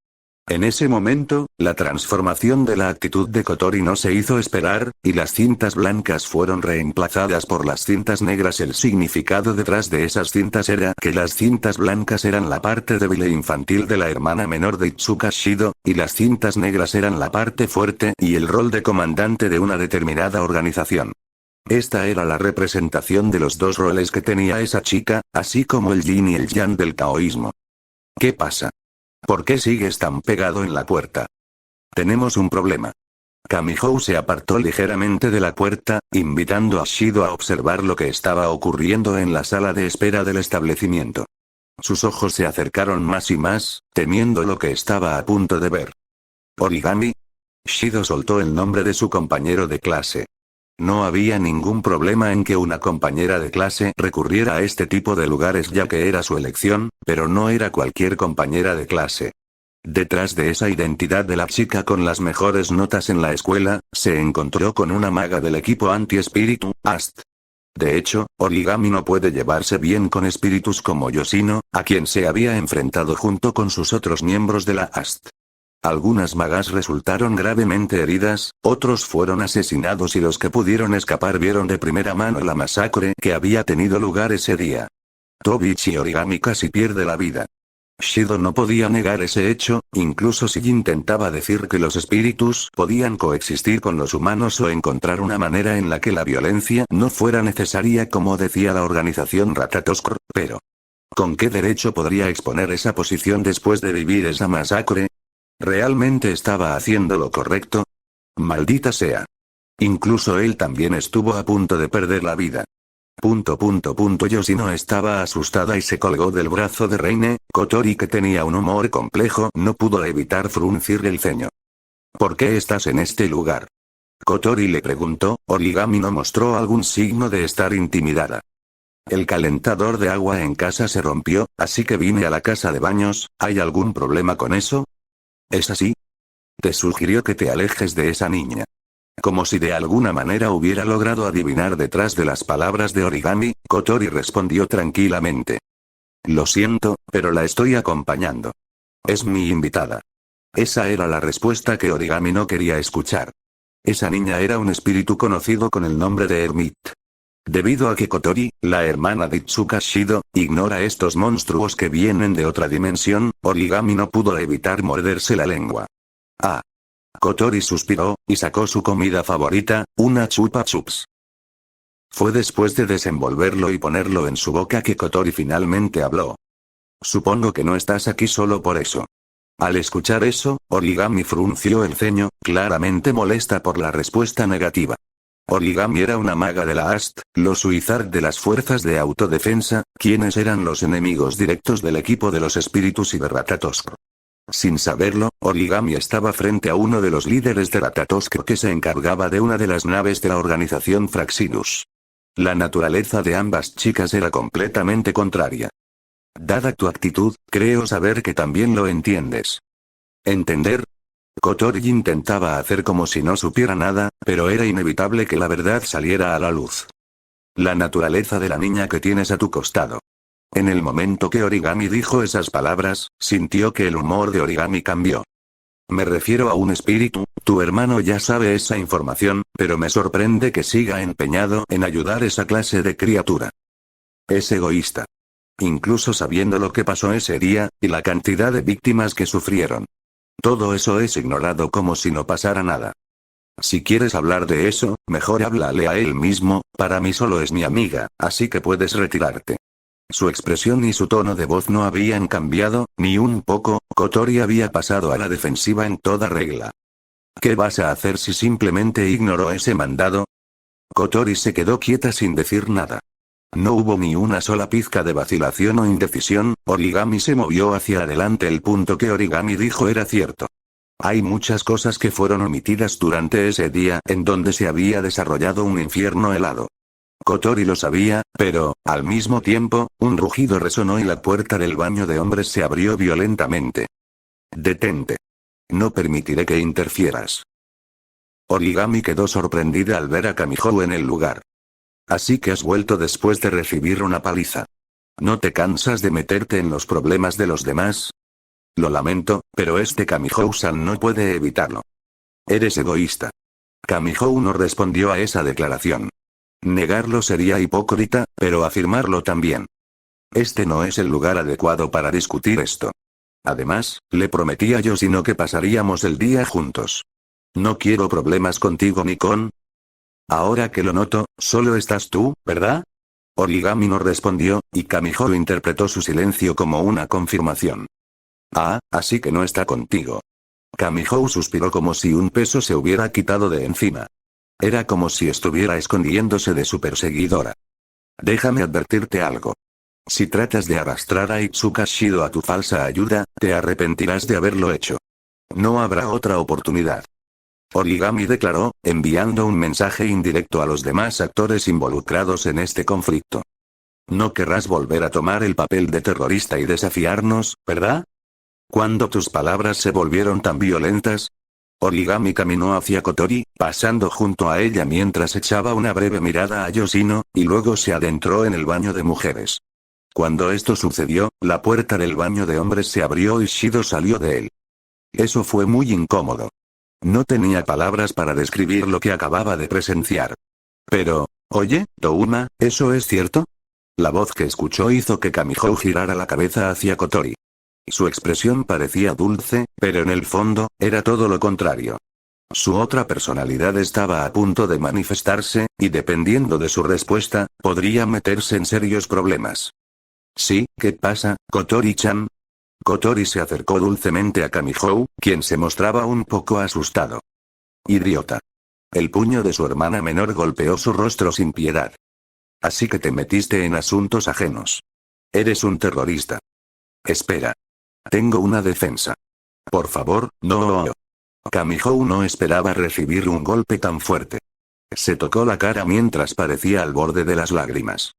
En ese momento, la transformación de la actitud de Kotori no se hizo esperar, y las cintas blancas fueron reemplazadas por las cintas negras. El significado detrás de esas cintas era que las cintas blancas eran la parte débil e infantil de la hermana menor de Itsuka Shido, y las cintas negras eran la parte fuerte y el rol de comandante de una determinada organización. Esta era la representación de los dos roles que tenía esa chica, así como el yin y el yang del taoísmo. ¿Qué pasa? ¿Por qué sigues tan pegado en la puerta? Tenemos un problema. Kamihou se apartó ligeramente de la puerta, invitando a Shido a observar lo que estaba ocurriendo en la sala de espera del establecimiento. Sus ojos se acercaron más y más, temiendo lo que estaba a punto de ver. ¿Origami? Shido soltó el nombre de su compañero de clase. No había ningún problema en que una compañera de clase recurriera a este tipo de lugares ya que era su elección, pero no era cualquier compañera de clase. Detrás de esa identidad de la chica con las mejores notas en la escuela, se encontró con una maga del equipo anti-espíritu, AST. De hecho, Origami no puede llevarse bien con espíritus como Yoshino, a quien se había enfrentado junto con sus otros miembros de la AST. Algunas magas resultaron gravemente heridas, otros fueron asesinados y los que pudieron escapar vieron de primera mano la masacre que había tenido lugar ese día. Tobichi Origami casi pierde la vida. Shido no podía negar ese hecho, incluso si intentaba decir que los espíritus podían coexistir con los humanos o encontrar una manera en la que la violencia no fuera necesaria como decía la organización Ratatoskr, pero ¿con qué derecho podría exponer esa posición después de vivir esa masacre? ¿Realmente estaba haciendo lo correcto? Maldita sea. Incluso él también estuvo a punto de perder la vida. Yoshino estaba asustada y se colgó del brazo de Reine. Kotori, que tenía un humor complejo, no pudo evitar fruncir el ceño. ¿Por qué estás en este lugar? Kotori le preguntó. Origami no mostró algún signo de estar intimidada. El calentador de agua en casa se rompió, así que vine a la casa de baños. ¿Hay algún problema con eso? ¿Es así? Te sugirió que te alejes de esa niña. Como si de alguna manera hubiera logrado adivinar detrás de las palabras de Origami, Kotori respondió tranquilamente. Lo siento, pero la estoy acompañando. Es mi invitada. Esa era la respuesta que Origami no quería escuchar. Esa niña era un espíritu conocido con el nombre de Hermit. Debido a que Kotori, la hermana de Itsuka Shido, ignora estos monstruos que vienen de otra dimensión, Origami no pudo evitar morderse la lengua. Ah. Kotori suspiró, y sacó su comida favorita, una chupa chups. Fue después de desenvolverlo y ponerlo en su boca que Kotori finalmente habló. Supongo que no estás aquí solo por eso. Al escuchar eso, Origami frunció el ceño, claramente molesta por la respuesta negativa. Origami era una maga de la AST, los Suizard de las fuerzas de autodefensa, quienes eran los enemigos directos del equipo de los espíritus y de Ratatoskr. Sin saberlo, Origami estaba frente a uno de los líderes de Ratatoskr que se encargaba de una de las naves de la organización Fraxinus. La naturaleza de ambas chicas era completamente contraria. Dada tu actitud, creo saber que también lo entiendes. ¿Entender? Kotori intentaba hacer como si no supiera nada, pero era inevitable que la verdad saliera a la luz. La naturaleza de la niña que tienes a tu costado. En el momento que Origami dijo esas palabras, sintió que el humor de Origami cambió. Me refiero a un espíritu, tu hermano ya sabe esa información, pero me sorprende que siga empeñado en ayudar a esa clase de criatura. Es egoísta. Incluso sabiendo lo que pasó ese día, y la cantidad de víctimas que sufrieron. Todo eso es ignorado como si no pasara nada. Si quieres hablar de eso, mejor háblale a él mismo, para mí solo es mi amiga, así que puedes retirarte. Su expresión y su tono de voz no habían cambiado, ni un poco. Kotori había pasado a la defensiva en toda regla. ¿Qué vas a hacer si simplemente ignoró ese mandado? Kotori se quedó quieta sin decir nada. No hubo ni una sola pizca de vacilación o indecisión. Origami se movió hacia adelante. El punto que Origami dijo era cierto. Hay muchas cosas que fueron omitidas durante ese día en donde se había desarrollado un infierno helado. Kotori lo sabía, pero, al mismo tiempo, un rugido resonó y la puerta del baño de hombres se abrió violentamente. Detente. No permitiré que interfieras. Origami quedó sorprendida al ver a Kamihou en el lugar. Así que has vuelto después de recibir una paliza. ¿No te cansas de meterte en los problemas de los demás? Lo lamento, pero este Kamihou-san no puede evitarlo. Eres egoísta. Kamihou no respondió a esa declaración. Negarlo sería hipócrita, pero afirmarlo también. Este no es el lugar adecuado para discutir esto. Además, le prometí a Yoshino que pasaríamos el día juntos. No quiero problemas contigo ni con... Ahora que lo noto, solo estás tú, ¿verdad? Origami no respondió, y Kamihou interpretó su silencio como una confirmación. Ah, así que no está contigo. Kamihou suspiró como si un peso se hubiera quitado de encima. Era como si estuviera escondiéndose de su perseguidora. Déjame advertirte algo. Si tratas de arrastrar a Itsuka Shido a tu falsa ayuda, te arrepentirás de haberlo hecho. No habrá otra oportunidad. Origami declaró, enviando un mensaje indirecto a los demás actores involucrados en este conflicto. No querrás volver a tomar el papel de terrorista y desafiarnos, ¿verdad? ¿Cuándo tus palabras se volvieron tan violentas? Origami caminó hacia Kotori, pasando junto a ella mientras echaba una breve mirada a Yoshino, y luego se adentró en el baño de mujeres. Cuando esto sucedió, la puerta del baño de hombres se abrió y Shido salió de él. Eso fue muy incómodo. No tenía palabras para describir lo que acababa de presenciar. Pero, oye, Touma, ¿eso es cierto? La voz que escuchó hizo que Kamihou girara la cabeza hacia Kotori. Su expresión parecía dulce, pero en el fondo, era todo lo contrario. Su otra personalidad estaba a punto de manifestarse, y dependiendo de su respuesta, podría meterse en serios problemas. Sí, ¿qué pasa, Kotori-chan? Kotori se acercó dulcemente a Kamihou, quien se mostraba un poco asustado. Idiota. El puño de su hermana menor golpeó su rostro sin piedad. Así que te metiste en asuntos ajenos. Eres un terrorista. Espera. Tengo una defensa. Por favor, no. Kamihou no esperaba recibir un golpe tan fuerte. Se tocó la cara mientras parecía al borde de las lágrimas.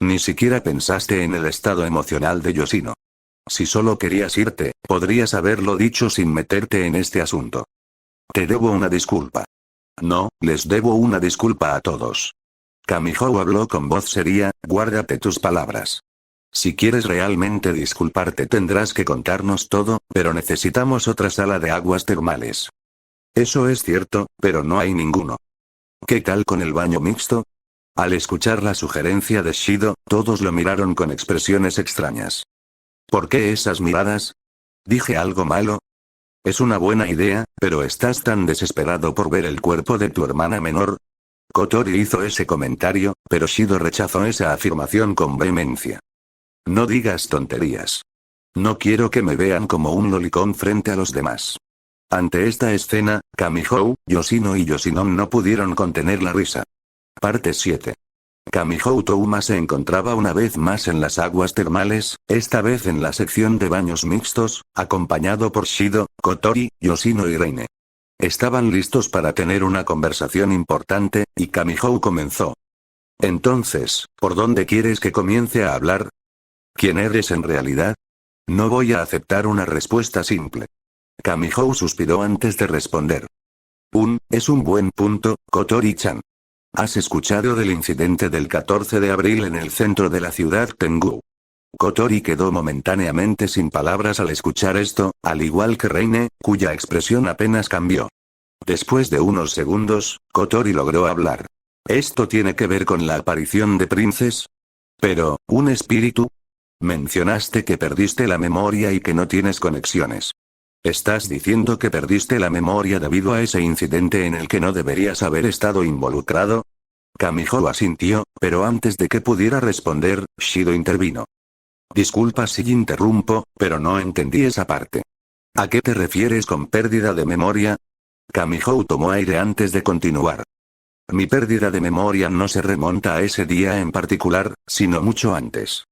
Ni siquiera pensaste en el estado emocional de Yoshino. Si solo querías irte, podrías haberlo dicho sin meterte en este asunto. Te debo una disculpa. No, les debo una disculpa a todos. Kamihou habló con voz seria, guárdate tus palabras. Si quieres realmente disculparte tendrás que contarnos todo, pero necesitamos otra sala de aguas termales. Eso es cierto, pero no hay ninguno. ¿Qué tal con el baño mixto? Al escuchar la sugerencia de Shido, todos lo miraron con expresiones extrañas. ¿Por qué esas miradas? ¿Dije algo malo? Es una buena idea, pero ¿estás tan desesperado por ver el cuerpo de tu hermana menor? Kotori hizo ese comentario, pero Shido rechazó esa afirmación con vehemencia. No digas tonterías. No quiero que me vean como un lolicón frente a los demás. Ante esta escena, Kamihou, Yoshino y Yoshinon no pudieron contener la risa. Parte 7. Kamihou Touma se encontraba una vez más en las aguas termales, esta vez en la sección de baños mixtos, acompañado por Shido, Kotori, Yoshino y Reine. Estaban listos para tener una conversación importante, y Kamihou comenzó. Entonces, ¿por dónde quieres que comience a hablar? ¿Quién eres en realidad? No voy a aceptar una respuesta simple. Kamihou suspiró antes de responder. Es un buen punto, Kotori-chan. ¿Has escuchado del incidente del 14 de abril en el centro de la ciudad Tengu? Kotori quedó momentáneamente sin palabras al escuchar esto, al igual que Reine, cuya expresión apenas cambió. Después de unos segundos, Kotori logró hablar. ¿Esto tiene que ver con la aparición de Princes? Pero, ¿un espíritu? Mencionaste que perdiste la memoria y que no tienes conexiones. ¿Estás diciendo que perdiste la memoria debido a ese incidente en el que no deberías haber estado involucrado? Kamihou asintió, pero antes de que pudiera responder, Shido intervino. Disculpa si interrumpo, pero no entendí esa parte. ¿A qué te refieres con pérdida de memoria? Kamihou tomó aire antes de continuar. Mi pérdida de memoria no se remonta a ese día en particular, sino mucho antes.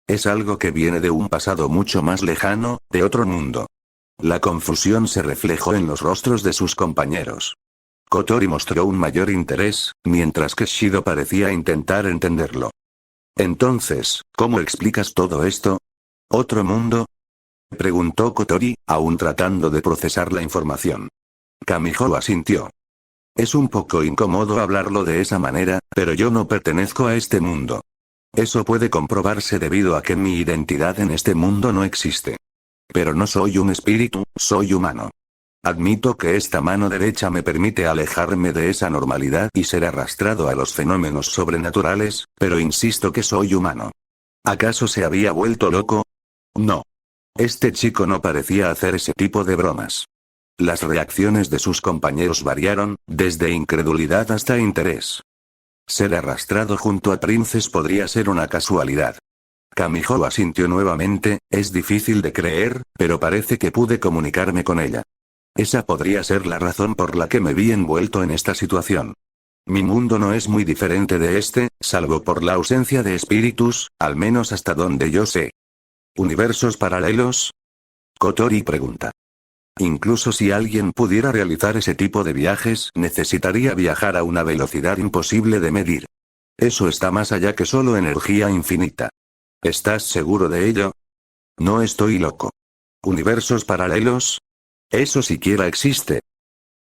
Es algo que viene de un pasado mucho más lejano, de otro mundo. La confusión se reflejó en los rostros de sus compañeros. Kotori mostró un mayor interés, mientras que Shido parecía intentar entenderlo. Entonces, ¿cómo explicas todo esto? ¿Otro mundo? Preguntó Kotori, aún tratando de procesar la información. Kamihou asintió. Es un poco incómodo hablarlo de esa manera, pero yo no pertenezco a este mundo. Eso puede comprobarse debido a que mi identidad en este mundo no existe. Pero no soy un espíritu, soy humano. Admito que esta mano derecha me permite alejarme de esa normalidad y ser arrastrado a los fenómenos sobrenaturales, pero insisto que soy humano. ¿Acaso se había vuelto loco? No. Este chico no parecía hacer ese tipo de bromas. Las reacciones de sus compañeros variaron, desde incredulidad hasta interés. Ser arrastrado junto a Princes podría ser una casualidad. Kamihou asintió nuevamente, es difícil de creer, pero parece que pude comunicarme con ella. Esa podría ser la razón por la que me vi envuelto en esta situación. Mi mundo no es muy diferente de este, salvo por la ausencia de espíritus, al menos hasta donde yo sé. ¿Universos paralelos? Kotori pregunta. Incluso si alguien pudiera realizar ese tipo de viajes, necesitaría viajar a una velocidad imposible de medir. Eso está más allá que solo energía infinita. ¿Estás seguro de ello? No estoy loco. ¿Universos paralelos? ¿Eso siquiera existe?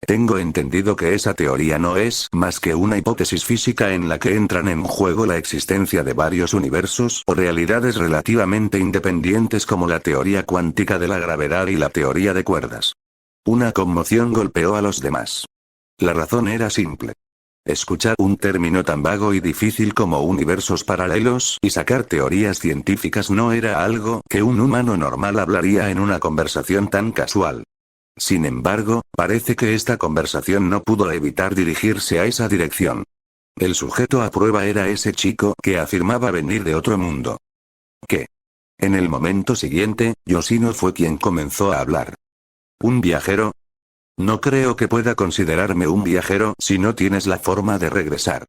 Tengo entendido que esa teoría no es más que una hipótesis física en la que entran en juego la existencia de varios universos o realidades relativamente independientes como la teoría cuántica de la gravedad y la teoría de cuerdas. Una conmoción golpeó a los demás. La razón era simple. Escuchar un término tan vago y difícil como universos paralelos y sacar teorías científicas no era algo que un humano normal hablaría en una conversación tan casual. Sin embargo, parece que esta conversación no pudo evitar dirigirse a esa dirección. El sujeto a prueba era ese chico que afirmaba venir de otro mundo. ¿Qué? En el momento siguiente, Yoshino fue quien comenzó a hablar. ¿Un viajero? No creo que pueda considerarme un viajero si no tienes la forma de regresar.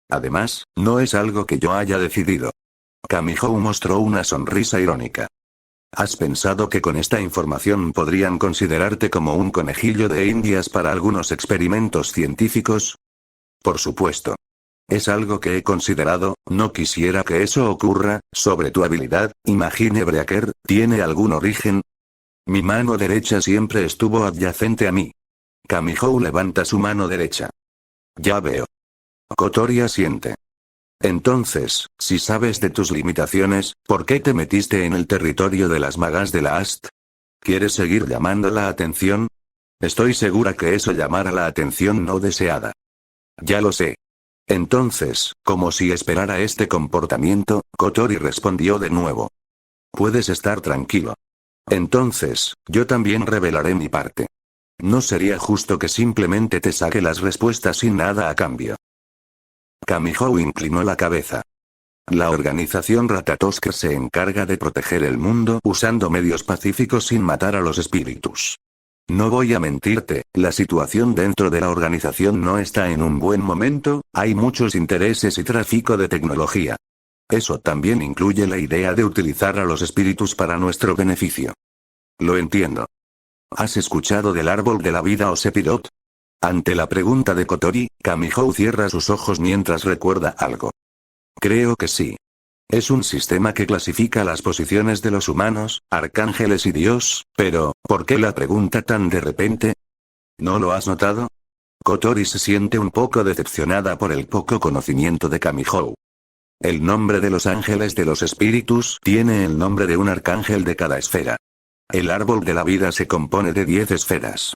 Además, no es algo que yo haya decidido. Kamihou mostró una sonrisa irónica. ¿Has pensado que con esta información podrían considerarte como un conejillo de indias para algunos experimentos científicos? Por supuesto. Es algo que he considerado, no quisiera que eso ocurra. Sobre tu habilidad, Imagine Breaker, ¿tiene algún origen? Mi mano derecha siempre estuvo adyacente a mí. Kamihou levanta su mano derecha. Ya veo. Kotori asiente. Entonces, si sabes de tus limitaciones, ¿por qué te metiste en el territorio de las magas de la Ast? ¿Quieres seguir llamando la atención? Estoy segura que eso llamará la atención no deseada. Ya lo sé. Entonces, como si esperara este comportamiento, Kotori respondió de nuevo. Puedes estar tranquilo. Entonces, yo también revelaré mi parte. No sería justo que simplemente te saque las respuestas sin nada a cambio. Kamihou inclinó la cabeza. La organización Ratatosker se encarga de proteger el mundo usando medios pacíficos sin matar a los espíritus. No voy a mentirte, la situación dentro de la organización no está en un buen momento, hay muchos intereses y tráfico de tecnología. Eso también incluye la idea de utilizar a los espíritus para nuestro beneficio. Lo entiendo. ¿Has escuchado del árbol de la vida o Sephiroth? Ante la pregunta de Kotori, Kamihou cierra sus ojos mientras recuerda algo. Creo que sí. Es un sistema que clasifica las posiciones de los humanos, arcángeles y Dios, pero, ¿por qué la pregunta tan de repente? ¿No lo has notado? Kotori se siente un poco decepcionada por el poco conocimiento de Kamihou. El nombre de los ángeles de los espíritus tiene el nombre de un arcángel de cada esfera. El árbol de la vida se compone de 10 esferas.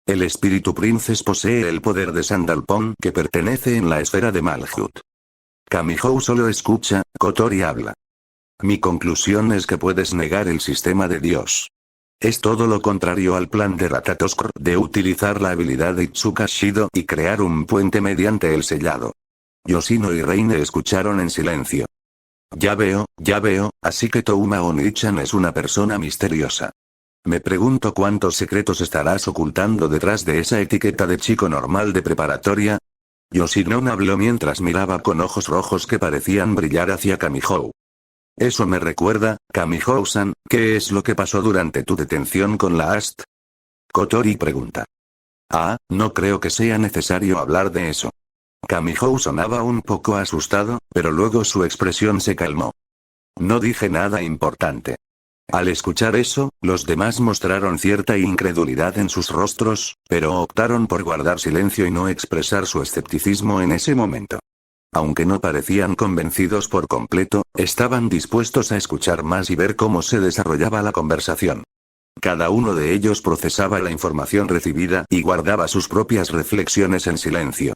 El espíritu princes posee el poder de Sandalphon que pertenece en la esfera de Malhut. Kamihou solo escucha, Kotori habla. Mi conclusión es que puedes negar el sistema de Dios. Es todo lo contrario al plan de Ratatoskr de utilizar la habilidad de Itsuka Shido y crear un puente mediante el sellado. Yoshino y Reine escucharon en silencio. Ya veo, así que Touma Oni-chan es una persona misteriosa. Me pregunto cuántos secretos estarás ocultando detrás de esa etiqueta de chico normal de preparatoria. Yoshino habló mientras miraba con ojos rojos que parecían brillar hacia Kamihou. Eso me recuerda, Kamihou-san, ¿qué es lo que pasó durante tu detención con la AST? Kotori pregunta. No creo que sea necesario hablar de eso. Kamihou sonaba un poco asustado, pero luego su expresión se calmó. No dije nada importante. Al escuchar eso, los demás mostraron cierta incredulidad en sus rostros, pero optaron por guardar silencio y no expresar su escepticismo en ese momento. Aunque no parecían convencidos por completo, estaban dispuestos a escuchar más y ver cómo se desarrollaba la conversación. Cada uno de ellos procesaba la información recibida y guardaba sus propias reflexiones en silencio.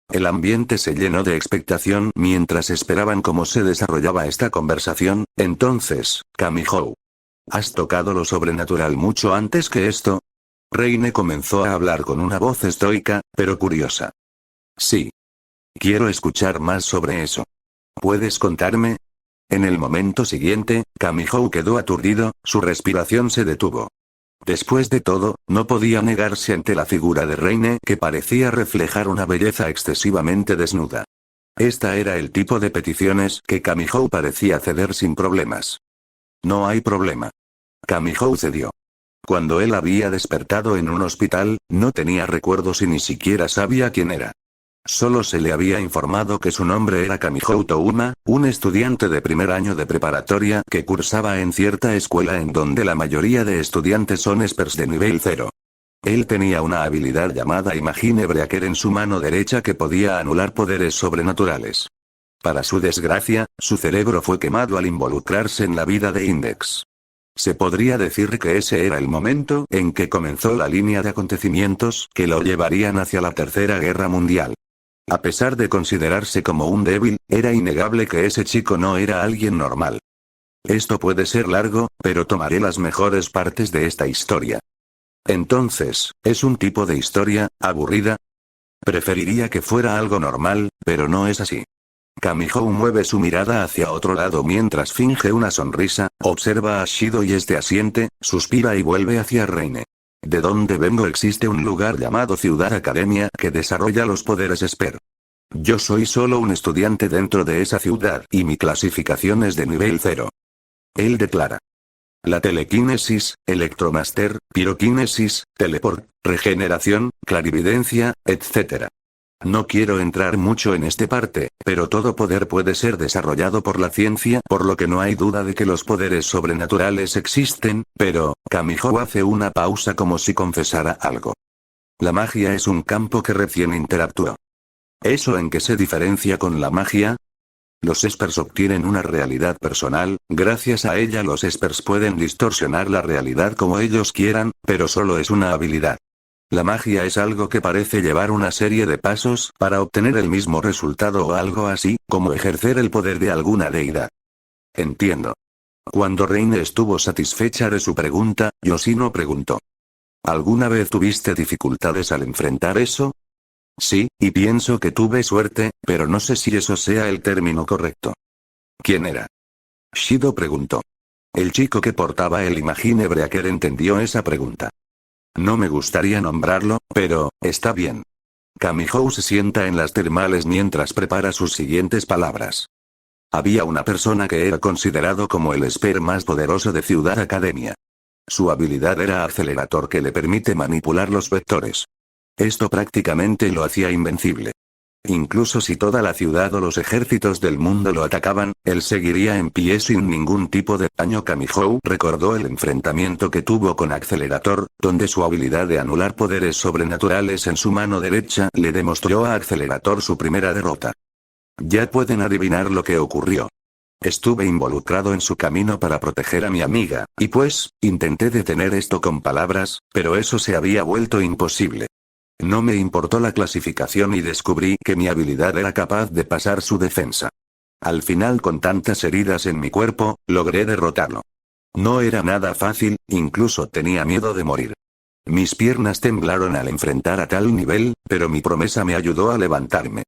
El ambiente se llenó de expectación mientras esperaban cómo se desarrollaba esta conversación. Entonces, Kamihou. ¿Has tocado lo sobrenatural mucho antes que esto? Reine comenzó a hablar con una voz estoica, pero curiosa. Sí. Quiero escuchar más sobre eso. ¿Puedes contarme? En el momento siguiente, Kamihou quedó aturdido, su respiración se detuvo. Después de todo, no podía negarse ante la figura de Reine que parecía reflejar una belleza excesivamente desnuda. Esta era el tipo de peticiones que Kamihou parecía ceder sin problemas. No hay problema. Kamihou cedió. Cuando él había despertado en un hospital, no tenía recuerdos y ni siquiera sabía quién era. Solo se le había informado que su nombre era Kamihou Touma, un estudiante de primer año de preparatoria que cursaba en cierta escuela en donde la mayoría de estudiantes son espers de nivel 0. Él tenía una habilidad llamada Imagine Breaker en su mano derecha que podía anular poderes sobrenaturales. Para su desgracia, su cerebro fue quemado al involucrarse en la vida de Index. Se podría decir que ese era el momento en que comenzó la línea de acontecimientos que lo llevarían hacia la Tercera Guerra Mundial. A pesar de considerarse como un débil, era innegable que ese chico no era alguien normal. Esto puede ser largo, pero tomaré las mejores partes de esta historia. Entonces, ¿es un tipo de historia aburrida? Preferiría que fuera algo normal, pero no es así. Kamihou mueve su mirada hacia otro lado mientras finge una sonrisa, observa a Shido y este asiente, suspira y vuelve hacia Reine. De donde vengo existe un lugar llamado Ciudad Academia que desarrolla los poderes Esper. Yo soy solo un estudiante dentro de esa ciudad y mi clasificación es de nivel 0. Él declara. La telequinesis, electromaster, piroquinesis, teleport, regeneración, clarividencia, etc. No quiero entrar mucho en esta parte, pero todo poder puede ser desarrollado por la ciencia, por lo que no hay duda de que los poderes sobrenaturales existen, pero, Kamihou hace una pausa como si confesara algo. La magia es un campo que recién interactuó. ¿Eso en qué se diferencia con la magia? Los espers obtienen una realidad personal, gracias a ella los espers pueden distorsionar la realidad como ellos quieran, pero solo es una habilidad. La magia es algo que parece llevar una serie de pasos para obtener el mismo resultado o algo así, como ejercer el poder de alguna deidad. Entiendo. Cuando Reine estuvo satisfecha de su pregunta, Yoshino preguntó. ¿Alguna vez tuviste dificultades al enfrentar eso? Sí, y pienso que tuve suerte, pero no sé si eso sea el término correcto. ¿Quién era? Shido preguntó. El chico que portaba el Imagine Breaker entendió esa pregunta. No me gustaría nombrarlo, pero, está bien. Kamihou se sienta en las termales mientras prepara sus siguientes palabras. Había una persona que era considerado como el esper más poderoso de Ciudad Academia. Su habilidad era Accelerator que le permite manipular los vectores. Esto prácticamente lo hacía invencible. Incluso si toda la ciudad o los ejércitos del mundo lo atacaban, él seguiría en pie sin ningún tipo de daño. Kamihou recordó el enfrentamiento que tuvo con Accelerator, donde su habilidad de anular poderes sobrenaturales en su mano derecha le demostró a Accelerator su primera derrota. Ya pueden adivinar lo que ocurrió. Estuve involucrado en su camino para proteger a mi amiga, y pues, intenté detener esto con palabras, pero eso se había vuelto imposible. No me importó la clasificación y descubrí que mi habilidad era capaz de pasar su defensa. Al final, con tantas heridas en mi cuerpo, logré derrotarlo. No era nada fácil, incluso tenía miedo de morir. Mis piernas temblaron al enfrentar a tal nivel, pero mi promesa me ayudó a levantarme.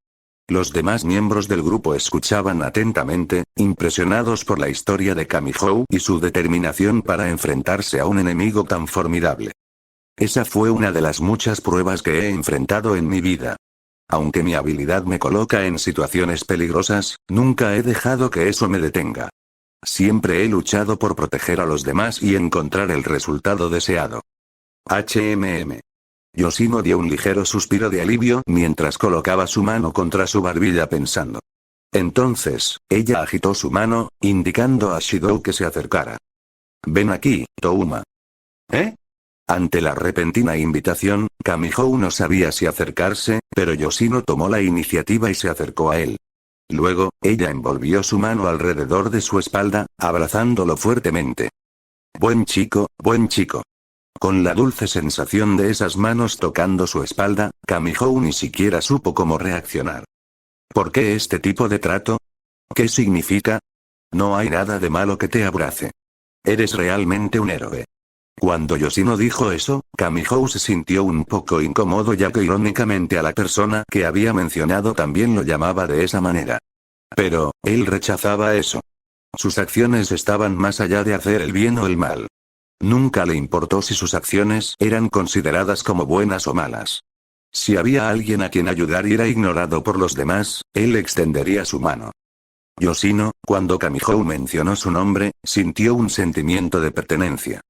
Los demás miembros del grupo escuchaban atentamente, impresionados por la historia de Kamihou y su determinación para enfrentarse a un enemigo tan formidable. Esa fue una de las muchas pruebas que he enfrentado en mi vida. Aunque mi habilidad me coloca en situaciones peligrosas, nunca he dejado que eso me detenga. Siempre he luchado por proteger a los demás y encontrar el resultado deseado. Yoshino dio un ligero suspiro de alivio mientras colocaba su mano contra su barbilla pensando. Entonces, ella agitó su mano, indicando a Shidou que se acercara. Ven aquí, Touma. ¿Eh? Ante la repentina invitación, Kamihou no sabía si acercarse, pero Yoshino tomó la iniciativa y se acercó a él. Luego, ella envolvió su mano alrededor de su espalda, abrazándolo fuertemente. Buen chico, buen chico. Con la dulce sensación de esas manos tocando su espalda, Kamihou ni siquiera supo cómo reaccionar. ¿Por qué este tipo de trato? ¿Qué significa? No hay nada de malo que te abrace. Eres realmente un héroe. Cuando Yoshino dijo eso, Kamihou se sintió un poco incómodo ya que irónicamente a la persona que había mencionado también lo llamaba de esa manera. Pero, él rechazaba eso. Sus acciones estaban más allá de hacer el bien o el mal. Nunca le importó si sus acciones eran consideradas como buenas o malas. Si había alguien a quien ayudar y era ignorado por los demás, él extendería su mano. Yoshino, cuando Kamihou mencionó su nombre, sintió un sentimiento de pertenencia.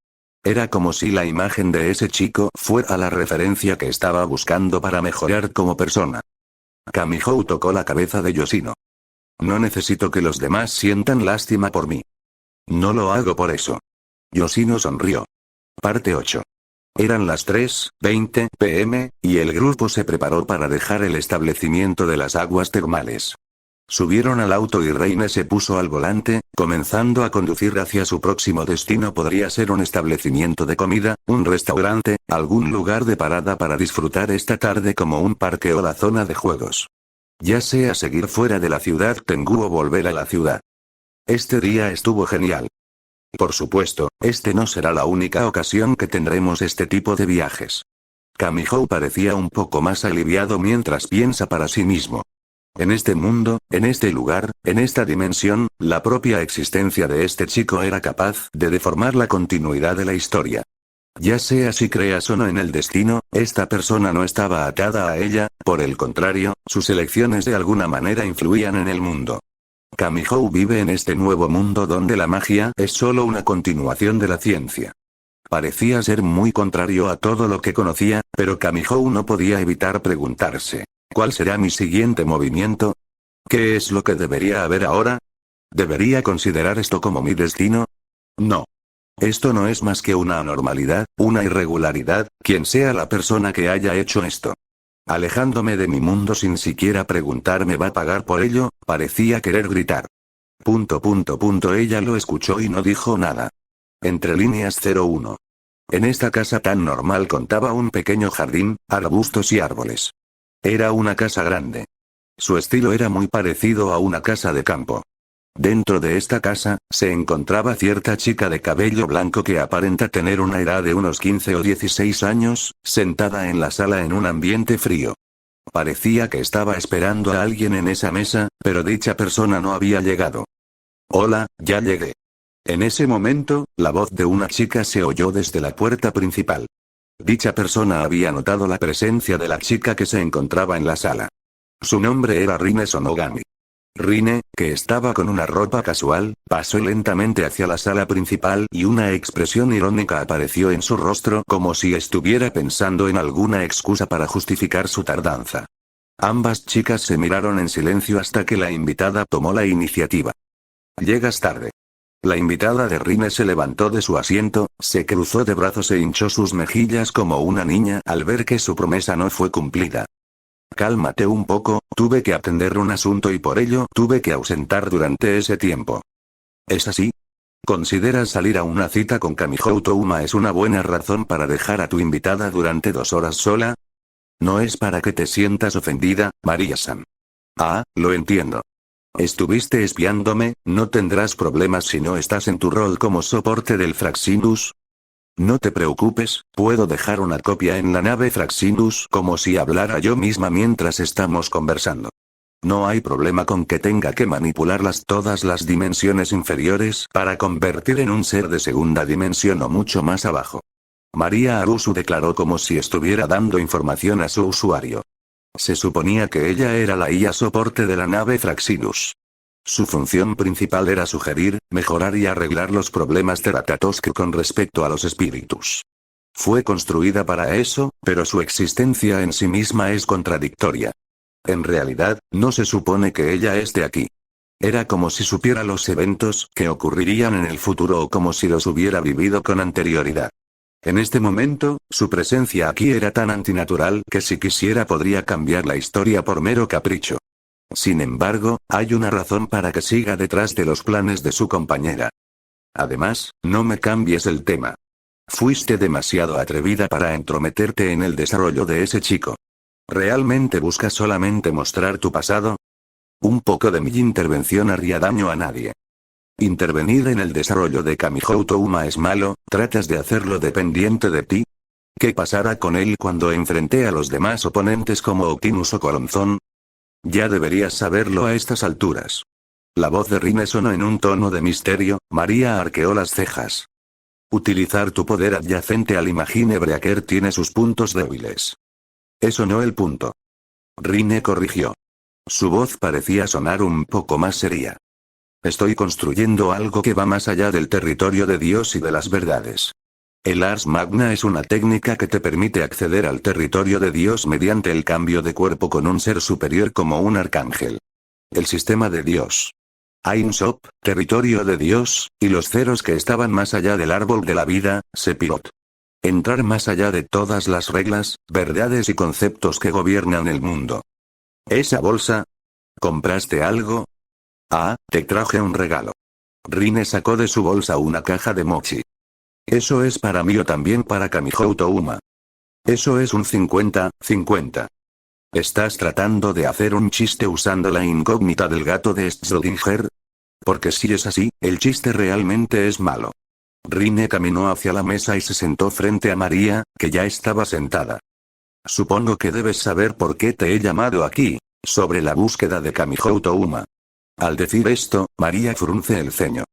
Era como si la imagen de ese chico fuera la referencia que estaba buscando para mejorar como persona. Kamihou tocó la cabeza de Yoshino. No necesito que los demás sientan lástima por mí. No lo hago por eso. Yoshino sonrió. Parte 8. Eran las 3:20 p.m., y el grupo se preparó para dejar el establecimiento de las aguas termales. Subieron al auto y Reine se puso al volante, comenzando a conducir hacia su próximo destino. Podría ser un establecimiento de comida, un restaurante, algún lugar de parada para disfrutar esta tarde como un parque o la zona de juegos. Ya sea seguir fuera de la ciudad Tengu o volver a la ciudad. Este día estuvo genial. Por supuesto, este no será la única ocasión que tendremos este tipo de viajes. Kamihou parecía un poco más aliviado mientras piensa para sí mismo. En este mundo, en este lugar, en esta dimensión, la propia existencia de este chico era capaz de deformar la continuidad de la historia. Ya sea si creas o no en el destino, esta persona no estaba atada a ella, por el contrario, sus elecciones de alguna manera influían en el mundo. Kamihou vive en este nuevo mundo donde la magia es solo una continuación de la ciencia. Parecía ser muy contrario a todo lo que conocía, pero Kamihou no podía evitar preguntarse. ¿Cuál será mi siguiente movimiento? ¿Qué es lo que debería haber ahora? ¿Debería considerar esto como mi destino? No. Esto no es más que una anormalidad, una irregularidad, quien sea la persona que haya hecho esto. Alejándome de mi mundo sin siquiera preguntarme va a pagar por ello, parecía querer gritar. Ella lo escuchó y no dijo nada. Entre líneas 01. En esta casa tan normal contaba un pequeño jardín, arbustos y árboles. Era una casa grande. Su estilo era muy parecido a una casa de campo. Dentro de esta casa, se encontraba cierta chica de cabello blanco que aparenta tener una edad de unos 15 o 16 años, sentada en la sala en un ambiente frío. Parecía que estaba esperando a alguien en esa mesa, pero dicha persona no había llegado. Hola, ya llegué. En ese momento, la voz de una chica se oyó desde la puerta principal. Dicha persona había notado la presencia de la chica que se encontraba en la sala. Su nombre era Rine Sonogami. Rine, que estaba con una ropa casual, pasó lentamente hacia la sala principal y una expresión irónica apareció en su rostro como si estuviera pensando en alguna excusa para justificar su tardanza. Ambas chicas se miraron en silencio hasta que la invitada tomó la iniciativa. Llegas tarde. La invitada de Rine se levantó de su asiento, se cruzó de brazos e hinchó sus mejillas como una niña al ver que su promesa no fue cumplida. Cálmate un poco, tuve que atender un asunto y por ello tuve que ausentar durante ese tiempo. ¿Es así? ¿Consideras salir a una cita con Kamiho Touma es una buena razón para dejar a tu invitada durante 2 horas sola? No es para que te sientas ofendida, Maria-san. Ah, lo entiendo. ¿Estuviste espiándome? ¿No tendrás problemas si no estás en tu rol como soporte del Fraxinus? No te preocupes, puedo dejar una copia en la nave Fraxinus como si hablara yo misma mientras estamos conversando. No hay problema con que tenga que manipularlas todas las dimensiones inferiores para convertir en un ser de segunda dimensión o mucho más abajo. María Arusu declaró como si estuviera dando información a su usuario. Se suponía que ella era la IA soporte de la nave Fraxinus. Su función principal era sugerir, mejorar y arreglar los problemas de Ratatosk con respecto a los espíritus. Fue construida para eso, pero su existencia en sí misma es contradictoria. En realidad, no se supone que ella esté aquí. Era como si supiera los eventos que ocurrirían en el futuro o como si los hubiera vivido con anterioridad. En este momento, su presencia aquí era tan antinatural que si quisiera podría cambiar la historia por mero capricho. Sin embargo, hay una razón para que siga detrás de los planes de su compañera. Además, no me cambies el tema. Fuiste demasiado atrevida para entrometerte en el desarrollo de ese chico. ¿Realmente buscas solamente mostrar tu pasado? Un poco de mi intervención haría daño a nadie. ¿Intervenir en el desarrollo de Kamiho Touma es malo? ¿Tratas de hacerlo dependiente de ti? ¿Qué pasará con él cuando enfrenté a los demás oponentes como Okinus o Coronzón? Ya deberías saberlo a estas alturas. La voz de Rine sonó en un tono de misterio. María arqueó las cejas. Utilizar tu poder adyacente al Imagine Breaker tiene sus puntos débiles. Eso no el punto. Rine corrigió. Su voz parecía sonar un poco más seria. Estoy construyendo algo que va más allá del territorio de Dios y de las verdades. El Ars Magna es una técnica que te permite acceder al territorio de Dios mediante el cambio de cuerpo con un ser superior como un arcángel. El sistema de Dios. Ein Sop, territorio de Dios, y los ceros que estaban más allá del árbol de la vida, Sephiroth. Entrar más allá de todas las reglas, verdades y conceptos que gobiernan el mundo. ¿Esa bolsa? ¿Compraste algo? Ah, te traje un regalo. Rine sacó de su bolsa una caja de mochi. Eso es para mí o también para Kamiho Touma. Eso es un 50-50. ¿Estás tratando de hacer un chiste usando la incógnita del gato de Schrödinger? Porque si es así, el chiste realmente es malo. Rine caminó hacia la mesa y se sentó frente a María, que ya estaba sentada. Supongo que debes saber por qué te he llamado aquí, sobre la búsqueda de Kamiho Touma. Al decir esto, María frunce el ceño.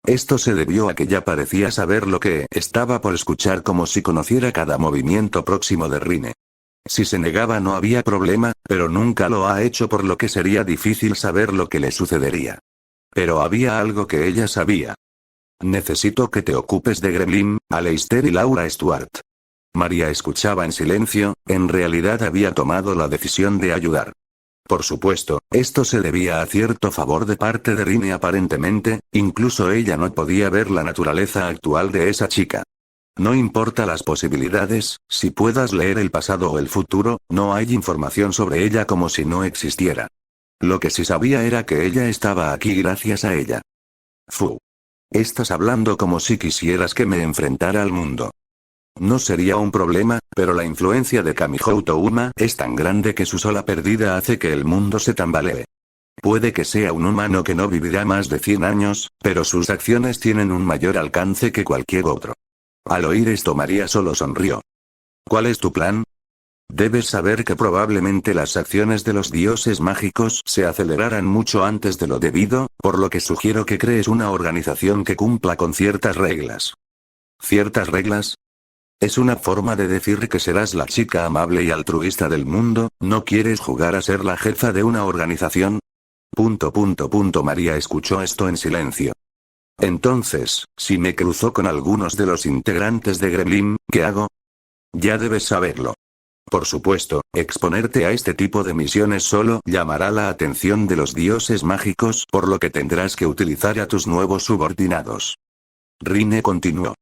Esto se debió a que ya parecía saber lo que estaba por escuchar como si conociera cada movimiento próximo de Rine. Si se negaba no había problema, pero nunca lo ha hecho por lo que sería difícil saber lo que le sucedería. Pero había algo que ella sabía. Necesito que te ocupes de Gremlin, Aleister y Laura Stuart. María escuchaba en silencio, en realidad había tomado la decisión de ayudar. Por supuesto, esto se debía a cierto favor de parte de Rine aparentemente, incluso ella no podía ver la naturaleza actual de esa chica. No importa las posibilidades, si puedas leer el pasado o el futuro, no hay información sobre ella como si no existiera. Lo que sí sabía era que ella estaba aquí gracias a ella. Fu. Estás hablando como si quisieras que me enfrentara al mundo. No sería un problema, pero la influencia de Kamiho Touma es tan grande que su sola pérdida hace que el mundo se tambalee. Puede que sea un humano que no vivirá más de 100 años, pero sus acciones tienen un mayor alcance que cualquier otro. Al oír esto María solo sonrió. ¿Cuál es tu plan? Debes saber que probablemente las acciones de los dioses mágicos se acelerarán mucho antes de lo debido, por lo que sugiero que crees una organización que cumpla con ciertas reglas. ¿Ciertas reglas? Es una forma de decir que serás la chica amable y altruista del mundo, ¿no quieres jugar a ser la jefa de una organización? María escuchó esto en silencio. Entonces, si me cruzo con algunos de los integrantes de Gremlin, ¿qué hago? Ya debes saberlo. Por supuesto, exponerte a este tipo de misiones solo llamará la atención de los dioses mágicos, por lo que tendrás que utilizar a tus nuevos subordinados. Rine continuó.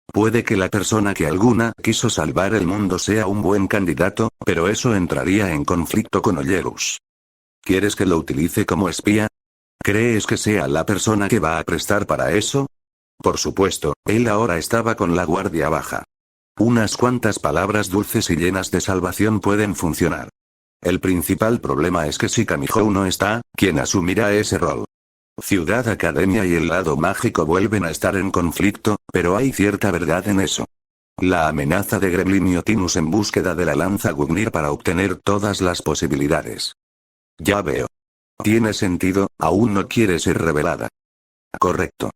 Puede que la persona que alguna quiso salvar el mundo sea un buen candidato, pero eso entraría en conflicto con Oyerus. ¿Quieres que lo utilice como espía? ¿Crees que sea la persona que va a prestar para eso? Por supuesto, él ahora estaba con la guardia baja. Unas cuantas palabras dulces y llenas de salvación pueden funcionar. El principal problema es que si Kamihou no está, ¿quién asumirá ese rol? Ciudad Academia y el lado mágico vuelven a estar en conflicto, pero hay cierta verdad en eso. La amenaza de Gremlin y Otinus en búsqueda de la lanza Gungnir para obtener todas las posibilidades. Ya veo. Tiene sentido, aún no quiere ser revelada. Correcto.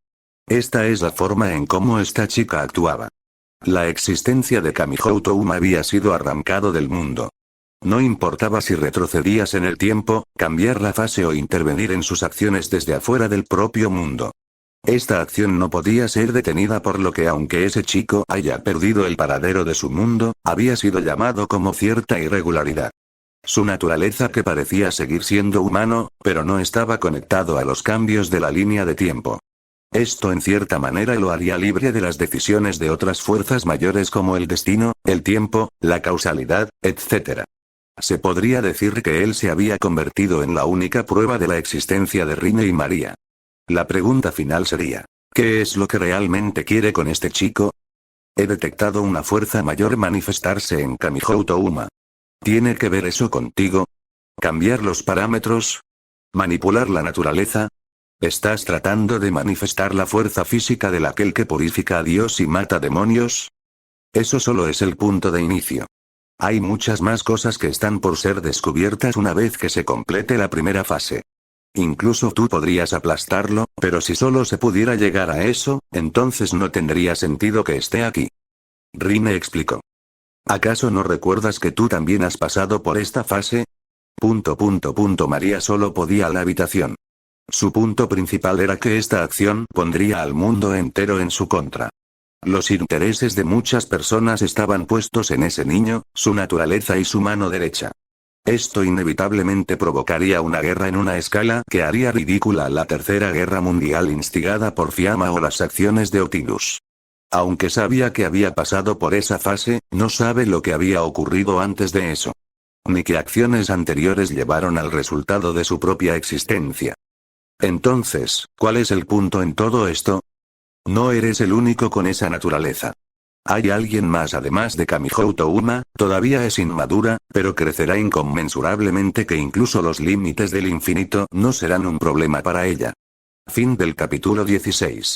Esta es la forma en cómo esta chica actuaba. La existencia de Kamihou Touma había sido arrancado del mundo. No importaba si retrocedías en el tiempo, cambiar la fase o intervenir en sus acciones desde afuera del propio mundo. Esta acción no podía ser detenida, por lo que aunque ese chico haya perdido el paradero de su mundo, había sido llamado como cierta irregularidad. Su naturaleza que parecía seguir siendo humano, pero no estaba conectado a los cambios de la línea de tiempo. Esto en cierta manera lo haría libre de las decisiones de otras fuerzas mayores como el destino, el tiempo, la causalidad, etc. Se podría decir que él se había convertido en la única prueba de la existencia de Rine y María. La pregunta final sería, ¿qué es lo que realmente quiere con este chico? He detectado una fuerza mayor manifestarse en Kamihou Touma. ¿Tiene que ver eso contigo? ¿Cambiar los parámetros? ¿Manipular la naturaleza? ¿Estás tratando de manifestar la fuerza física del aquel que purifica a Dios y mata demonios? Eso solo es el punto de inicio. Hay muchas más cosas que están por ser descubiertas una vez que se complete la primera fase. Incluso tú podrías aplastarlo, pero si solo se pudiera llegar a eso, entonces no tendría sentido que esté aquí. Rine explicó. ¿Acaso no recuerdas que tú también has pasado por esta fase? María solo podía a la habitación. Su punto principal era que esta acción pondría al mundo entero en su contra. Los intereses de muchas personas estaban puestos en ese niño, su naturaleza y su mano derecha. Esto inevitablemente provocaría una guerra en una escala que haría ridícula la Tercera Guerra Mundial instigada por Fiamma o las acciones de Otinus. Aunque sabía que había pasado por esa fase, no sabe lo que había ocurrido antes de eso. Ni qué acciones anteriores llevaron al resultado de su propia existencia. Entonces, ¿cuál es el punto en todo esto? No eres el único con esa naturaleza. Hay alguien más además de Kamihou Touma, todavía es inmadura, pero crecerá inconmensurablemente que incluso los límites del infinito no serán un problema para ella. Fin del capítulo 16.